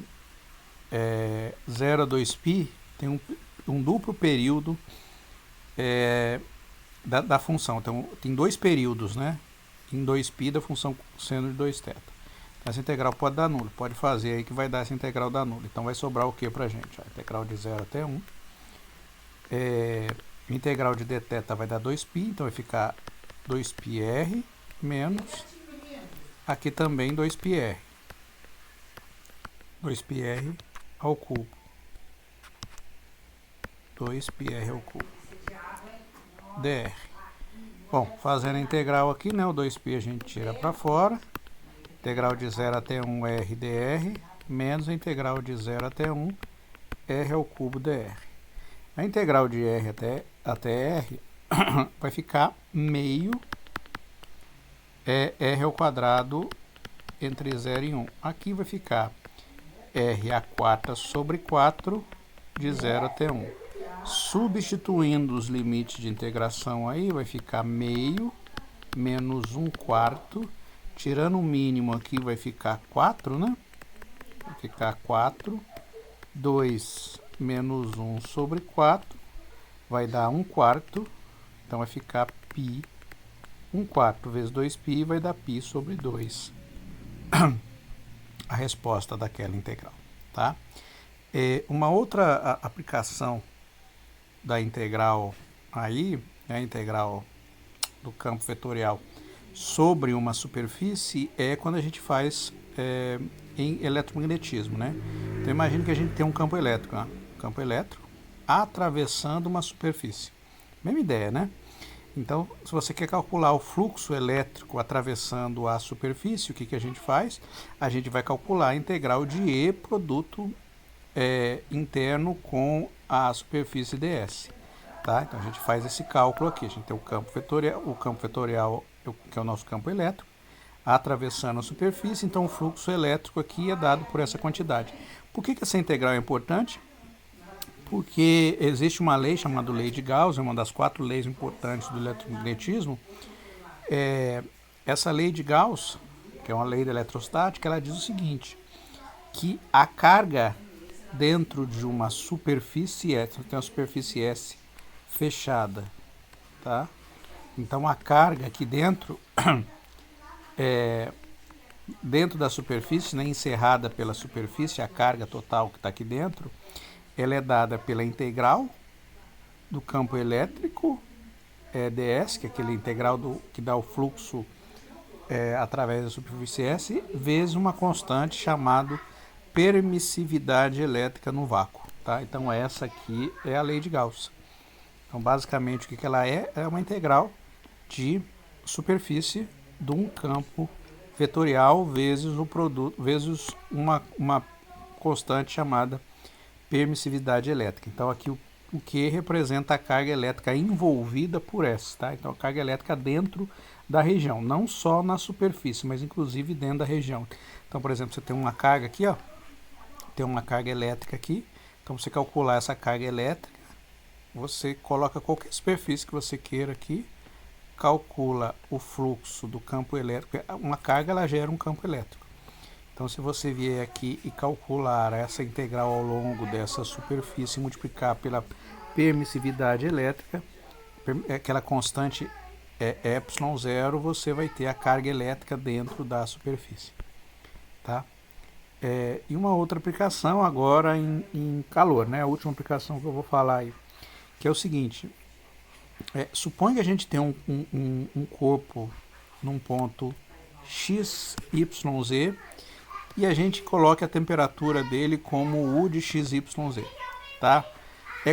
0 a 2π tem um um duplo período da função. Então, tem dois períodos, né? Em 2π da função seno de 2θ. Essa integral pode dar nulo. Pode fazer aí que vai dar essa integral dar nulo. Então, vai sobrar o que pra gente? A integral de 0 até 1. Integral de dθ vai dar 2π. Então, vai ficar 2πr menos... Aqui também 2πr. 2πr ao cubo. 2πr ao cubo. dr. Bom, fazendo a integral aqui, né? O 2π a gente tira para fora. Integral de 0 até 1 r dr, menos a integral de 0 até 1 r ao cubo dr. A integral de r até r vai ficar meio r ao quadrado entre 0 e 1. Aqui vai ficar r à quarta sobre 4 de 0 até 1. Substituindo os limites de integração aí, vai ficar meio menos 1/4. Tirando o mínimo aqui, vai ficar 4, né? Vai ficar 4. 2 menos 1 sobre 4 vai dar 1/4. Então, vai ficar π. 1/4 vezes 2π vai dar π sobre 2. A resposta daquela integral, tá? Uma outra aplicação da integral aí, a integral do campo vetorial sobre uma superfície, é quando a gente faz em eletromagnetismo, né? Então, imagine que a gente tem um campo elétrico, né? Campo elétrico atravessando uma superfície. Mesma ideia, né? Então, se você quer calcular o fluxo elétrico atravessando a superfície, o que a gente faz? A gente vai calcular a integral de E produto interno com a superfície ds. Tá? Então, a gente faz esse cálculo aqui. A gente tem o campo vetorial que é o nosso campo elétrico, atravessando a superfície. Então, o fluxo elétrico aqui é dado por essa quantidade. Por que essa integral é importante? Porque existe uma lei chamada lei de Gauss, é uma das 4 leis importantes do eletromagnetismo. Essa lei de Gauss, que é uma lei da eletrostática, ela diz o seguinte, que a carga dentro de uma superfície S, tem uma superfície S fechada, tá? Então, a carga aqui dentro, dentro da superfície, né, encerrada pela superfície, a carga total que está aqui dentro, ela é dada pela integral do campo elétrico, ds, que é aquele integral que dá o fluxo através da superfície S, vezes uma constante chamada permissividade elétrica no vácuo. Tá? Então, essa aqui é a lei de Gauss. Então, basicamente, o que ela é? É uma integral de superfície de um campo vetorial vezes o produto, vezes uma constante chamada permissividade elétrica. Então, aqui o Q representa a carga elétrica envolvida por S, tá? Então, a carga elétrica dentro da região, não só na superfície, mas inclusive dentro da região. Então, por exemplo, você tem uma carga aqui, ó, tem uma carga elétrica aqui. Então, você calcular essa carga elétrica, você coloca qualquer superfície que você queira aqui, calcula o fluxo do campo elétrico. Uma carga, ela gera um campo elétrico. Então, se você vier aqui e calcular essa integral ao longo dessa superfície e multiplicar pela permissividade elétrica, aquela constante ε0, você vai ter a carga elétrica dentro da superfície. Tá? E uma outra aplicação agora em calor, né? A última aplicação que eu vou falar aí, que é o seguinte. Supõe que a gente tem um corpo num ponto x, y, z, e a gente coloca a temperatura dele como U de x, y, z. Tá?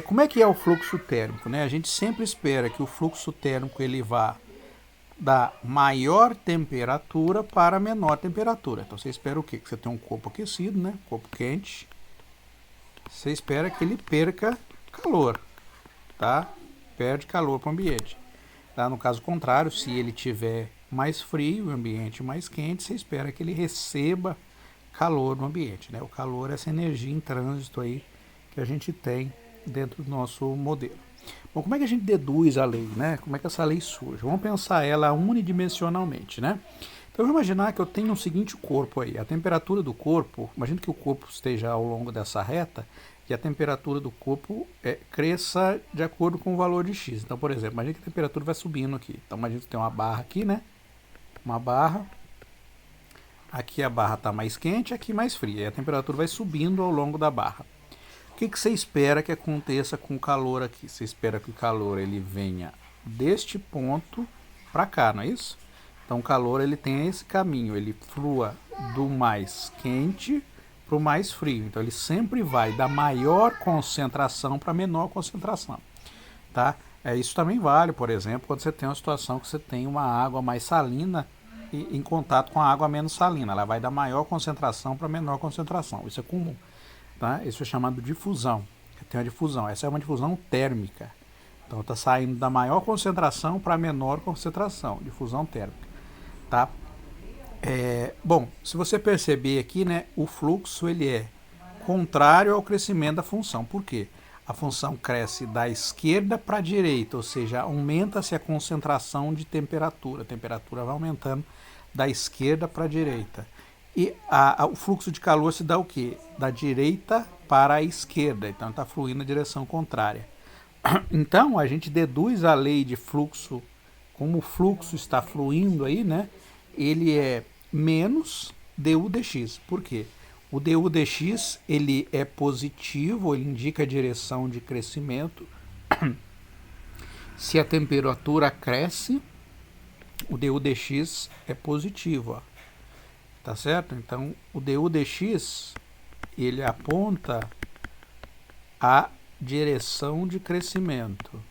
Como é que é o fluxo térmico? Né? A gente sempre espera que o fluxo térmico ele vá da maior temperatura para a menor temperatura. Então, você espera o quê? Que você tem um corpo aquecido, né? Corpo quente. Você espera que ele perca calor, tá? Perde calor para o ambiente. Tá? No caso contrário, se ele tiver mais frio, o ambiente mais quente, você espera que ele receba calor no ambiente, né? O calor é essa energia em trânsito aí que a gente tem dentro do nosso modelo. Bom, como é que a gente deduz a lei, né? Como é que essa lei surge? Vamos pensar ela unidimensionalmente, né? Então, vamos imaginar que eu tenho o seguinte corpo aí. A temperatura do corpo, imagina que o corpo esteja ao longo dessa reta, que a temperatura do corpo cresça de acordo com o valor de x. Então, por exemplo, imagina que a temperatura vai subindo aqui. Então, imagina que tem uma barra aqui, né? Uma barra. Aqui a barra está mais quente, aqui mais fria. E a temperatura vai subindo ao longo da barra. O que você espera que aconteça com o calor aqui? Você espera que o calor ele venha deste ponto para cá, não é isso? Então, o calor ele tem esse caminho. Ele flua do mais quente para o mais frio. Então, ele sempre vai da maior concentração para a menor concentração. Tá? Isso também vale, por exemplo, quando você tem uma situação que você tem uma água mais salina em contato com a água menos salina. Ela vai da maior concentração para a menor concentração. Isso é comum. Tá? Isso é chamado de difusão. Tem uma difusão. Essa é uma difusão térmica. Então, está saindo da maior concentração para a menor concentração. Difusão térmica. Tá? Bom, se você perceber aqui, né, o fluxo ele é contrário ao crescimento da função. Por quê? A função cresce da esquerda para a direita, ou seja, aumenta-se a concentração de temperatura. A temperatura vai aumentando da esquerda para a direita. E o fluxo de calor se dá o quê? Da direita para a esquerda. Então está fluindo na direção contrária. Então a gente deduz a lei de fluxo, como o fluxo está fluindo aí, né? Ele é menos du dx. Por quê? O du dx ele é positivo, ele indica a direção de crescimento. Se a temperatura cresce, o du dx é positivo, ó. Tá certo? Então o du dx ele aponta a direção de crescimento.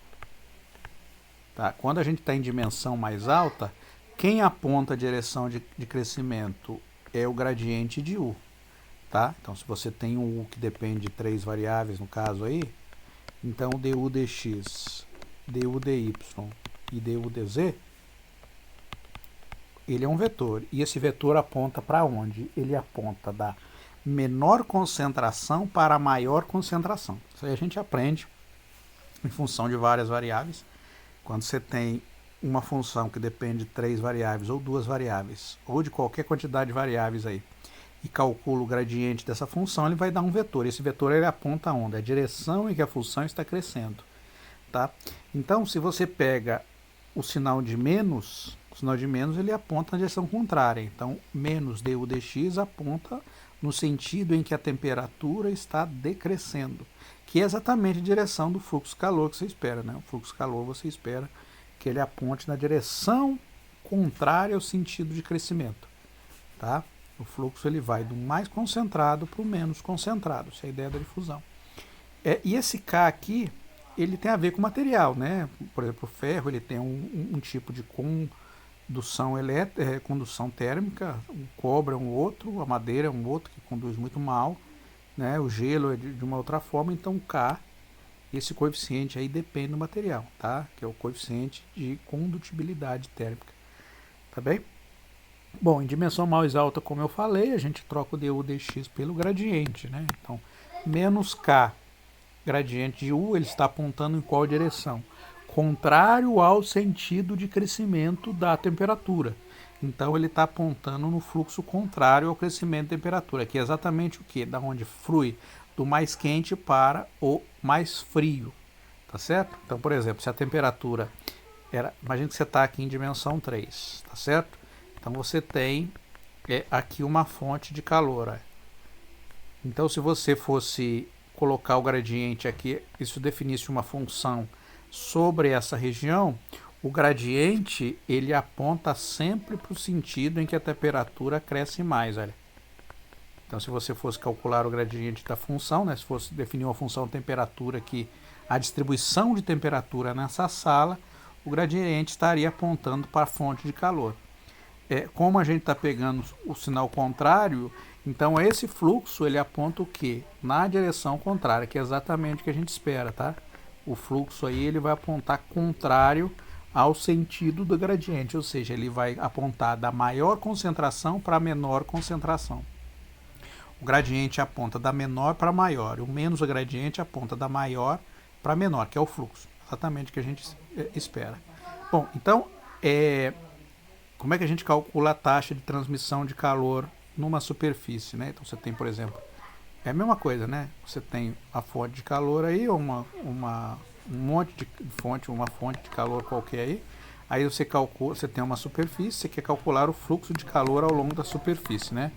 Tá? Quando a gente está em dimensão mais alta, quem aponta a direção de crescimento é o gradiente de u. Tá? Então, se você tem um u que depende de 3 variáveis, no caso aí, então o du dx, du dy e du dz, ele é um vetor. E esse vetor aponta para onde? Ele aponta da menor concentração para a maior concentração. Isso aí a gente aprende em função de várias variáveis. Quando você tem uma função que depende de 3 variáveis ou 2 variáveis, ou de qualquer quantidade de variáveis aí, e calcula o gradiente dessa função, ele vai dar um vetor. Esse vetor ele aponta onde? A direção em que a função está crescendo. Tá? Então, se você pega o sinal de menos, ele aponta na direção contrária. Então, menos du dx aponta no sentido em que a temperatura está decrescendo, que é exatamente a direção do fluxo calor que você espera. Né? O fluxo calor você espera que ele aponte na direção contrária ao sentido de crescimento. Tá? O fluxo ele vai do mais concentrado para o menos concentrado. Essa é a ideia da difusão. E esse K aqui, ele tem a ver com material. Né? Por exemplo, o ferro ele tem um tipo de condução térmica, o cobre é um outro, a madeira é um outro que conduz muito mal, né? O gelo é de uma outra forma. Então o K, esse coeficiente aí depende do material, tá? Que é o coeficiente de condutibilidade térmica, tá bem? Bom, em dimensão mais alta, como eu falei, a gente troca o du dx pelo gradiente, né? Então, menos K, gradiente de U, ele está apontando em qual direção? Contrário ao sentido de crescimento da temperatura. Então ele está apontando no fluxo contrário ao crescimento da temperatura, que é exatamente o que? Da onde flui do mais quente para o mais frio. Tá certo? Então, por exemplo, se a temperatura imagina que você está aqui em dimensão 3, tá certo? Então você tem aqui uma fonte de calor. Ó. Então, se você fosse colocar o gradiente aqui, isso definisse uma função sobre essa região, o gradiente ele aponta sempre para o sentido em que a temperatura cresce mais. Olha. Então, se você fosse calcular o gradiente da função, né, se fosse definir uma função temperatura aqui, a distribuição de temperatura nessa sala, o gradiente estaria apontando para a fonte de calor. Como a gente está pegando o sinal contrário, então esse fluxo ele aponta o quê? Na direção contrária, que é exatamente o que a gente espera, tá? O fluxo aí ele vai apontar contrário ao sentido do gradiente, ou seja, ele vai apontar da maior concentração para a menor concentração. O gradiente aponta da menor para maior, e o menos o gradiente aponta da maior para menor, que é o fluxo, exatamente o que a gente espera. Bom, então, como é que a gente calcula a taxa de transmissão de calor numa superfície, né? Então você tem, por exemplo, é a mesma coisa, né? Você tem a fonte de calor aí, ou um monte de fonte, uma fonte de calor qualquer aí. Aí você calcula, você tem uma superfície, você quer calcular o fluxo de calor ao longo da superfície, né?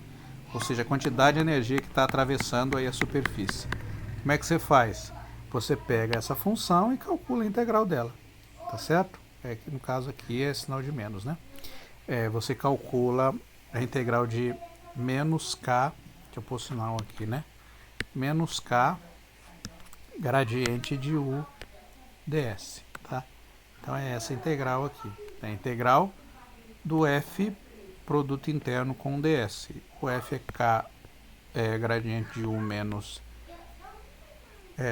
Ou seja, a quantidade de energia que está atravessando aí a superfície. Como é que você faz? Você pega essa função e calcula a integral dela, tá certo? Que no caso aqui é sinal de menos, né? Você calcula a integral de menos k, deixa eu pôr o sinal aqui, né? Menos k gradiente de u ds, tá? Então é essa integral aqui, é a integral do f produto interno com ds. O f é k gradiente de u menos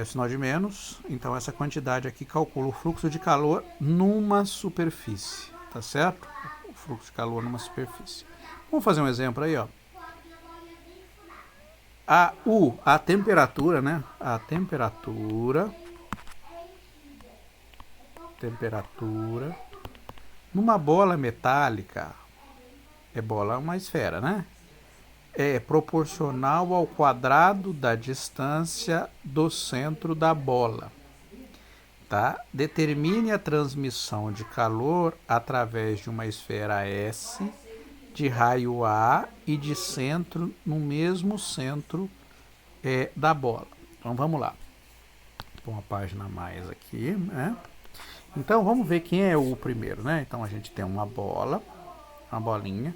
sinal de menos, então essa quantidade aqui calcula o fluxo de calor numa superfície, tá certo? O fluxo de calor numa superfície. Vamos fazer um exemplo aí, ó. A temperatura, né? A temperatura numa bola metálica, bola é uma esfera, né? É proporcional ao quadrado da distância do centro da bola. Tá? Determine a transmissão de calor através de uma esfera S de raio A e de centro no mesmo centro da bola. Então vamos lá. Põe uma página a mais aqui, né? Então vamos ver quem é o primeiro, né? Então a gente tem uma bola, uma bolinha,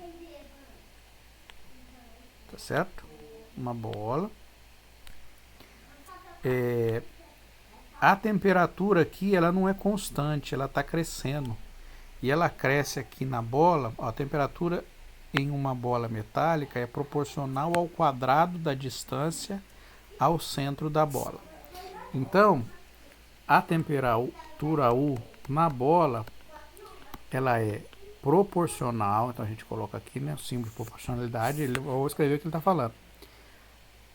tá certo? Uma bola. A temperatura aqui ela não é constante, ela está crescendo. E ela cresce aqui na bola, a temperatura em uma bola metálica é proporcional ao quadrado da distância ao centro da bola. Então, a temperatura U na bola, ela é proporcional, então a gente coloca aqui, né, o símbolo de proporcionalidade, eu vou escrever o que ele está falando,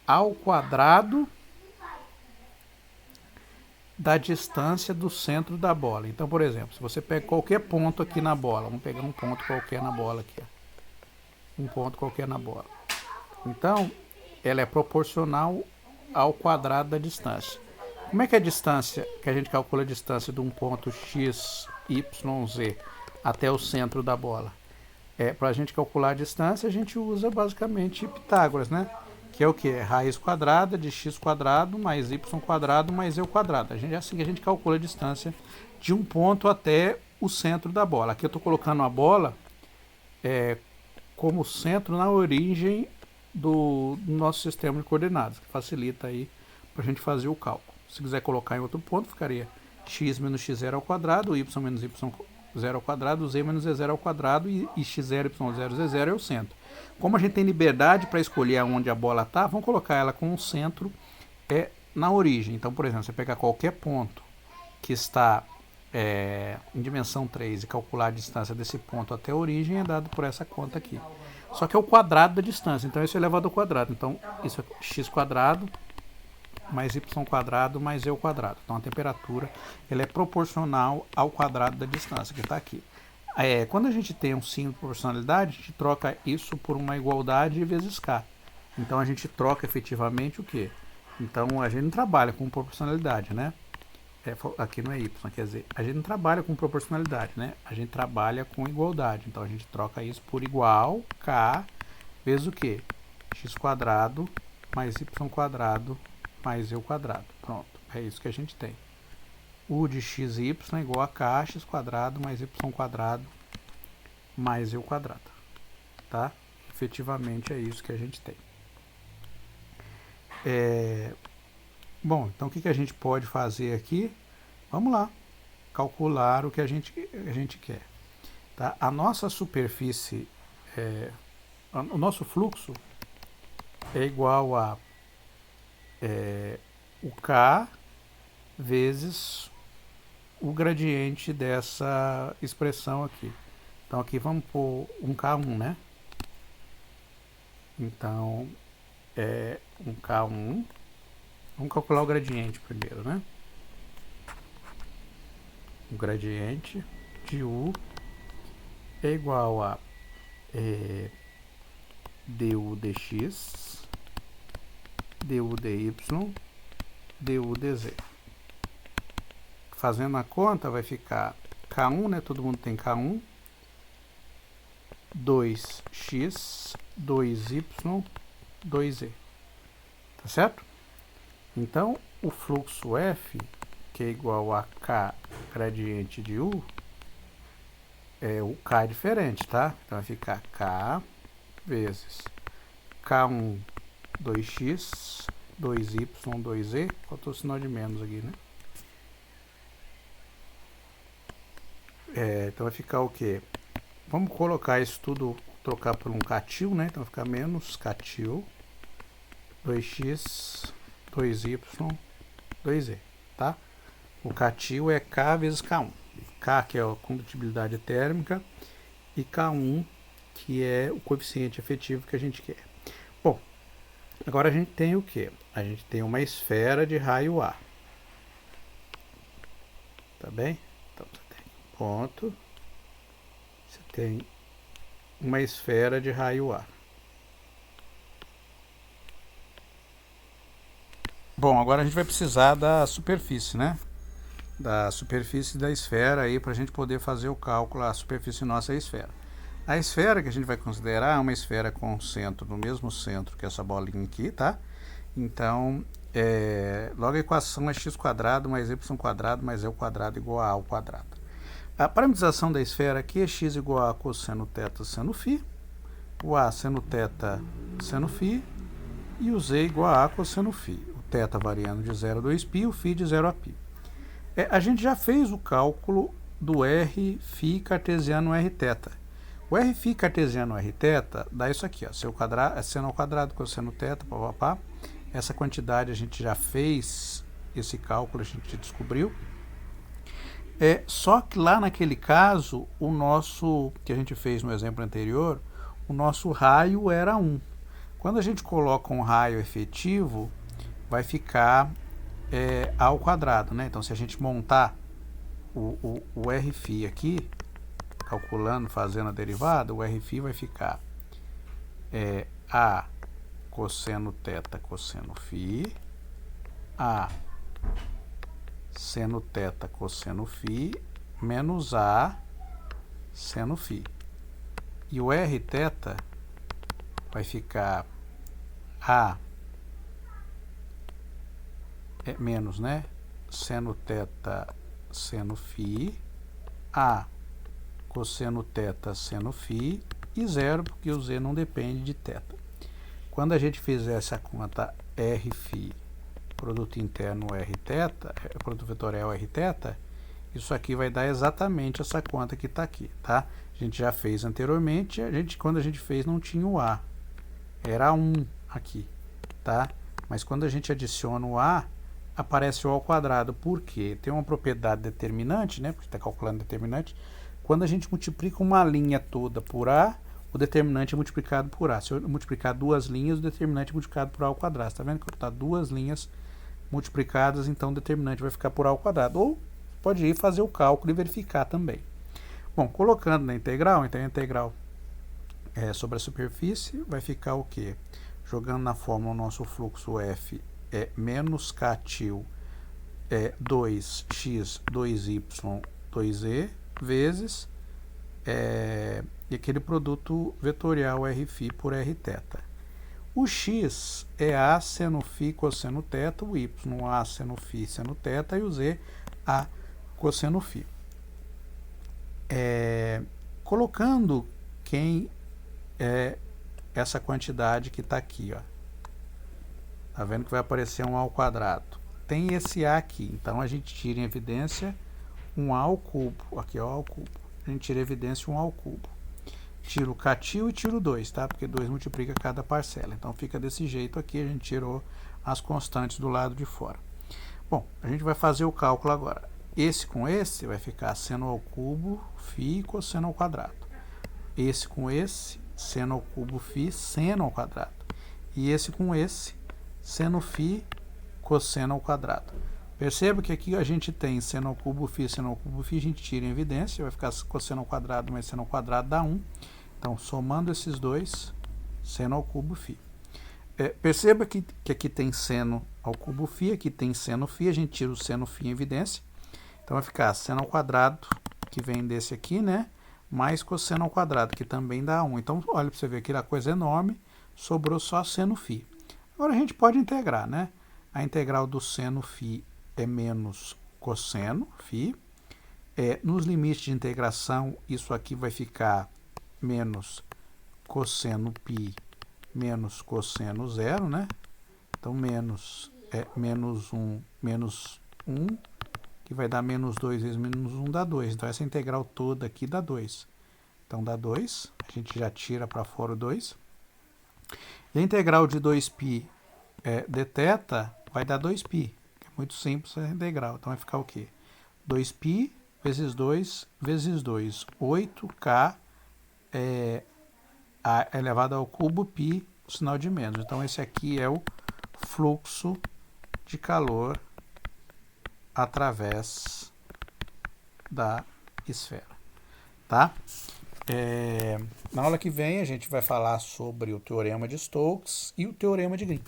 ao quadrado da distância do centro da bola. Então, por exemplo, se você pega qualquer ponto aqui na bola, vamos pegar um ponto qualquer na bola aqui, ó. Um ponto qualquer na bola. Então, ela é proporcional ao quadrado da distância. Como é que é a distância, que a gente calcula a distância de um ponto x, y, z até o centro da bola? Para a gente calcular a distância, a gente usa basicamente Pitágoras, né? Que é o que? Raiz quadrada de x quadrado mais y quadrado mais eu quadrado. É assim que a gente calcula a distância de um ponto até o centro da bola. Aqui eu estou colocando a bola como centro na origem do nosso sistema de coordenadas, que facilita aí para a gente fazer o cálculo. Se quiser colocar em outro ponto, ficaria x menos x0 ao quadrado, y menos y0 ao quadrado, z menos z0 ao quadrado e x0, y0, z0 é o centro. Como a gente tem liberdade para escolher onde a bola está, vamos colocar ela com o centro na origem. Então, por exemplo, você pegar qualquer ponto que está em dimensão 3 e calcular a distância desse ponto até a origem é dado por essa conta aqui. Só que é o quadrado da distância, então isso é elevado ao quadrado. Então, isso é x quadrado mais y quadrado mais eu quadrado. Então, a temperatura ela é proporcional ao quadrado da distância, que está aqui. Quando a gente tem um símbolo de proporcionalidade, a gente troca isso por uma igualdade vezes k. Então, a gente troca efetivamente o quê? Então, a gente não trabalha com proporcionalidade, né? Aqui não é y, quer dizer, a gente não trabalha com proporcionalidade, né? A gente trabalha com igualdade. Então, a gente troca isso por igual k vezes o quê? X quadrado mais y quadrado mais eu quadrado. Pronto, é isso que a gente tem. U de x e y é igual a k, x quadrado mais y quadrado mais eu quadrado. Tá? Efetivamente é isso que a gente tem. Bom, então o que a gente pode fazer aqui? Vamos lá, calcular o que a gente quer. Tá? A nossa superfície, o nosso fluxo é igual a o K vezes o gradiente dessa expressão aqui. Então aqui vamos pôr um K1, né? Então um K1. Vamos calcular o gradiente primeiro, né? O gradiente de U é igual a du dx du dy, du dz. Fazendo a conta, vai ficar K1, né? Todo mundo tem K1. 2x, 2y, 2z. Tá certo? Então, o fluxo F, que é igual a K gradiente de U, o K é diferente, tá? Então, vai ficar K vezes K1, 2x, 2y, 2z. Faltou o sinal de menos aqui, né? Então, vai ficar o quê? Vamos colocar isso tudo, trocar por um catil, né? Então, vai ficar menos catil, 2x, 2y, 2z, tá? O catil é K vezes K1. K, que é a condutibilidade térmica, e K1, que é o coeficiente efetivo que a gente quer. Bom, agora a gente tem o quê? A gente tem uma esfera de raio A. Tá bem? Então, você tem ponto. Você tem uma esfera de raio A. Bom, agora a gente vai precisar da superfície, né? Da superfície da esfera aí para a gente poder fazer o cálculo. A superfície nossa é a esfera. A esfera que a gente vai considerar é uma esfera com centro no mesmo centro que essa bolinha aqui, tá? Então, logo a equação é x² mais y² mais e² igual a ao quadrado. A parametrização da esfera aqui é x igual a cosseno θ seno φ, o a seno θ seno φ e o z igual a cosseno φ. O θ variando de 0 a 2π e o φ de 0 a π. A gente já fez o cálculo do r φ cartesiano rθ. O r φ cartesiano rθ dá isso aqui, ó, seno ao quadrado, cosseno θ, papapá. Essa quantidade a gente já fez, esse cálculo a gente descobriu. Só que lá naquele caso, o nosso, que a gente fez no exemplo anterior, o nosso raio era 1. Quando a gente coloca um raio efetivo, vai ficar a ao quadrado, né? Então, se a gente montar o Rφ aqui, calculando, fazendo a derivada, o Rφ vai ficar A cosseno θ cosseno φ, A seno θ cosseno φ, menos A seno φ. E o Rθ vai ficar A menos, né? Seno θ seno φ, A cosseno θ seno φ e 0, porque o z não depende de θ. Quando a gente fizer essa conta Rφ, produto interno Rθ, produto vetorial Rθ, isso aqui vai dar exatamente essa conta que está aqui, tá? A gente já fez anteriormente, quando a gente fez não tinha o A, era 1 aqui, tá? Mas quando a gente adiciona o A, aparece o ao quadrado, porque tem uma propriedade determinante, né? Porque está calculando determinante. Quando a gente multiplica uma linha toda por A, o determinante é multiplicado por A. Se eu multiplicar duas linhas, o determinante é multiplicado por A ao quadrado. Está vendo que está duas linhas multiplicadas, então o determinante vai ficar por A ao quadrado. Ou pode ir fazer o cálculo e verificar também. Bom, colocando na integral, então a integral sobre a superfície vai ficar o quê? Jogando na fórmula o nosso fluxo F é menos catil 2x, 2y, 2z, vezes e aquele produto vetorial Rφ por Rθ. O x é A seno φ cosseno θ, o y A seno φ seno θ e o z A cosseno φ. Colocando quem é essa quantidade que está aqui, ó. Tá vendo que vai aparecer um A ao quadrado. Tem esse A aqui, então a gente tira em evidência um A ao cubo. Aqui é o A ao cubo. A gente tira em evidência um A ao cubo. Tiro o catil e tiro 2, tá? Porque 2 multiplica cada parcela. Então fica desse jeito aqui, a gente tirou as constantes do lado de fora. Bom, a gente vai fazer o cálculo agora. Esse com esse vai ficar seno ao cubo φ cosseno ao quadrado. Esse com esse, seno ao cubo φ seno ao quadrado. E esse com esse, seno φ cosseno ao quadrado. Perceba que aqui a gente tem seno ao cubo φ, seno ao cubo φ, a gente tira em evidência, vai ficar cosseno ao quadrado mais seno ao quadrado dá 1. Então, somando esses dois, seno ao cubo φ. perceba que aqui tem seno ao cubo φ, aqui tem seno φ, a gente tira o seno φ em evidência. Então vai ficar seno ao quadrado, que vem desse aqui, né? Mais cosseno ao quadrado, que também dá 1. Então, olha para você ver que a coisa é enorme, sobrou só seno φ. Agora a gente pode integrar, né? A integral do seno φ é menos cosseno φ. Nos limites de integração, isso aqui vai ficar menos cosseno π menos cosseno zero, né? Então, menos 1, que vai dar menos 2 vezes menos 1 dá 2. Então, essa integral toda aqui dá 2. Então, dá 2. A gente já tira para fora o 2. E a integral de 2π de θ vai dar 2π. É muito simples essa integral. Então, vai ficar o quê? 2π vezes 2 vezes 2. 8k elevado ao cubo π, o sinal de menos. Então, esse aqui é o fluxo de calor através da esfera, tá? Na aula que vem a gente vai falar sobre o teorema de Stokes e o teorema de Green.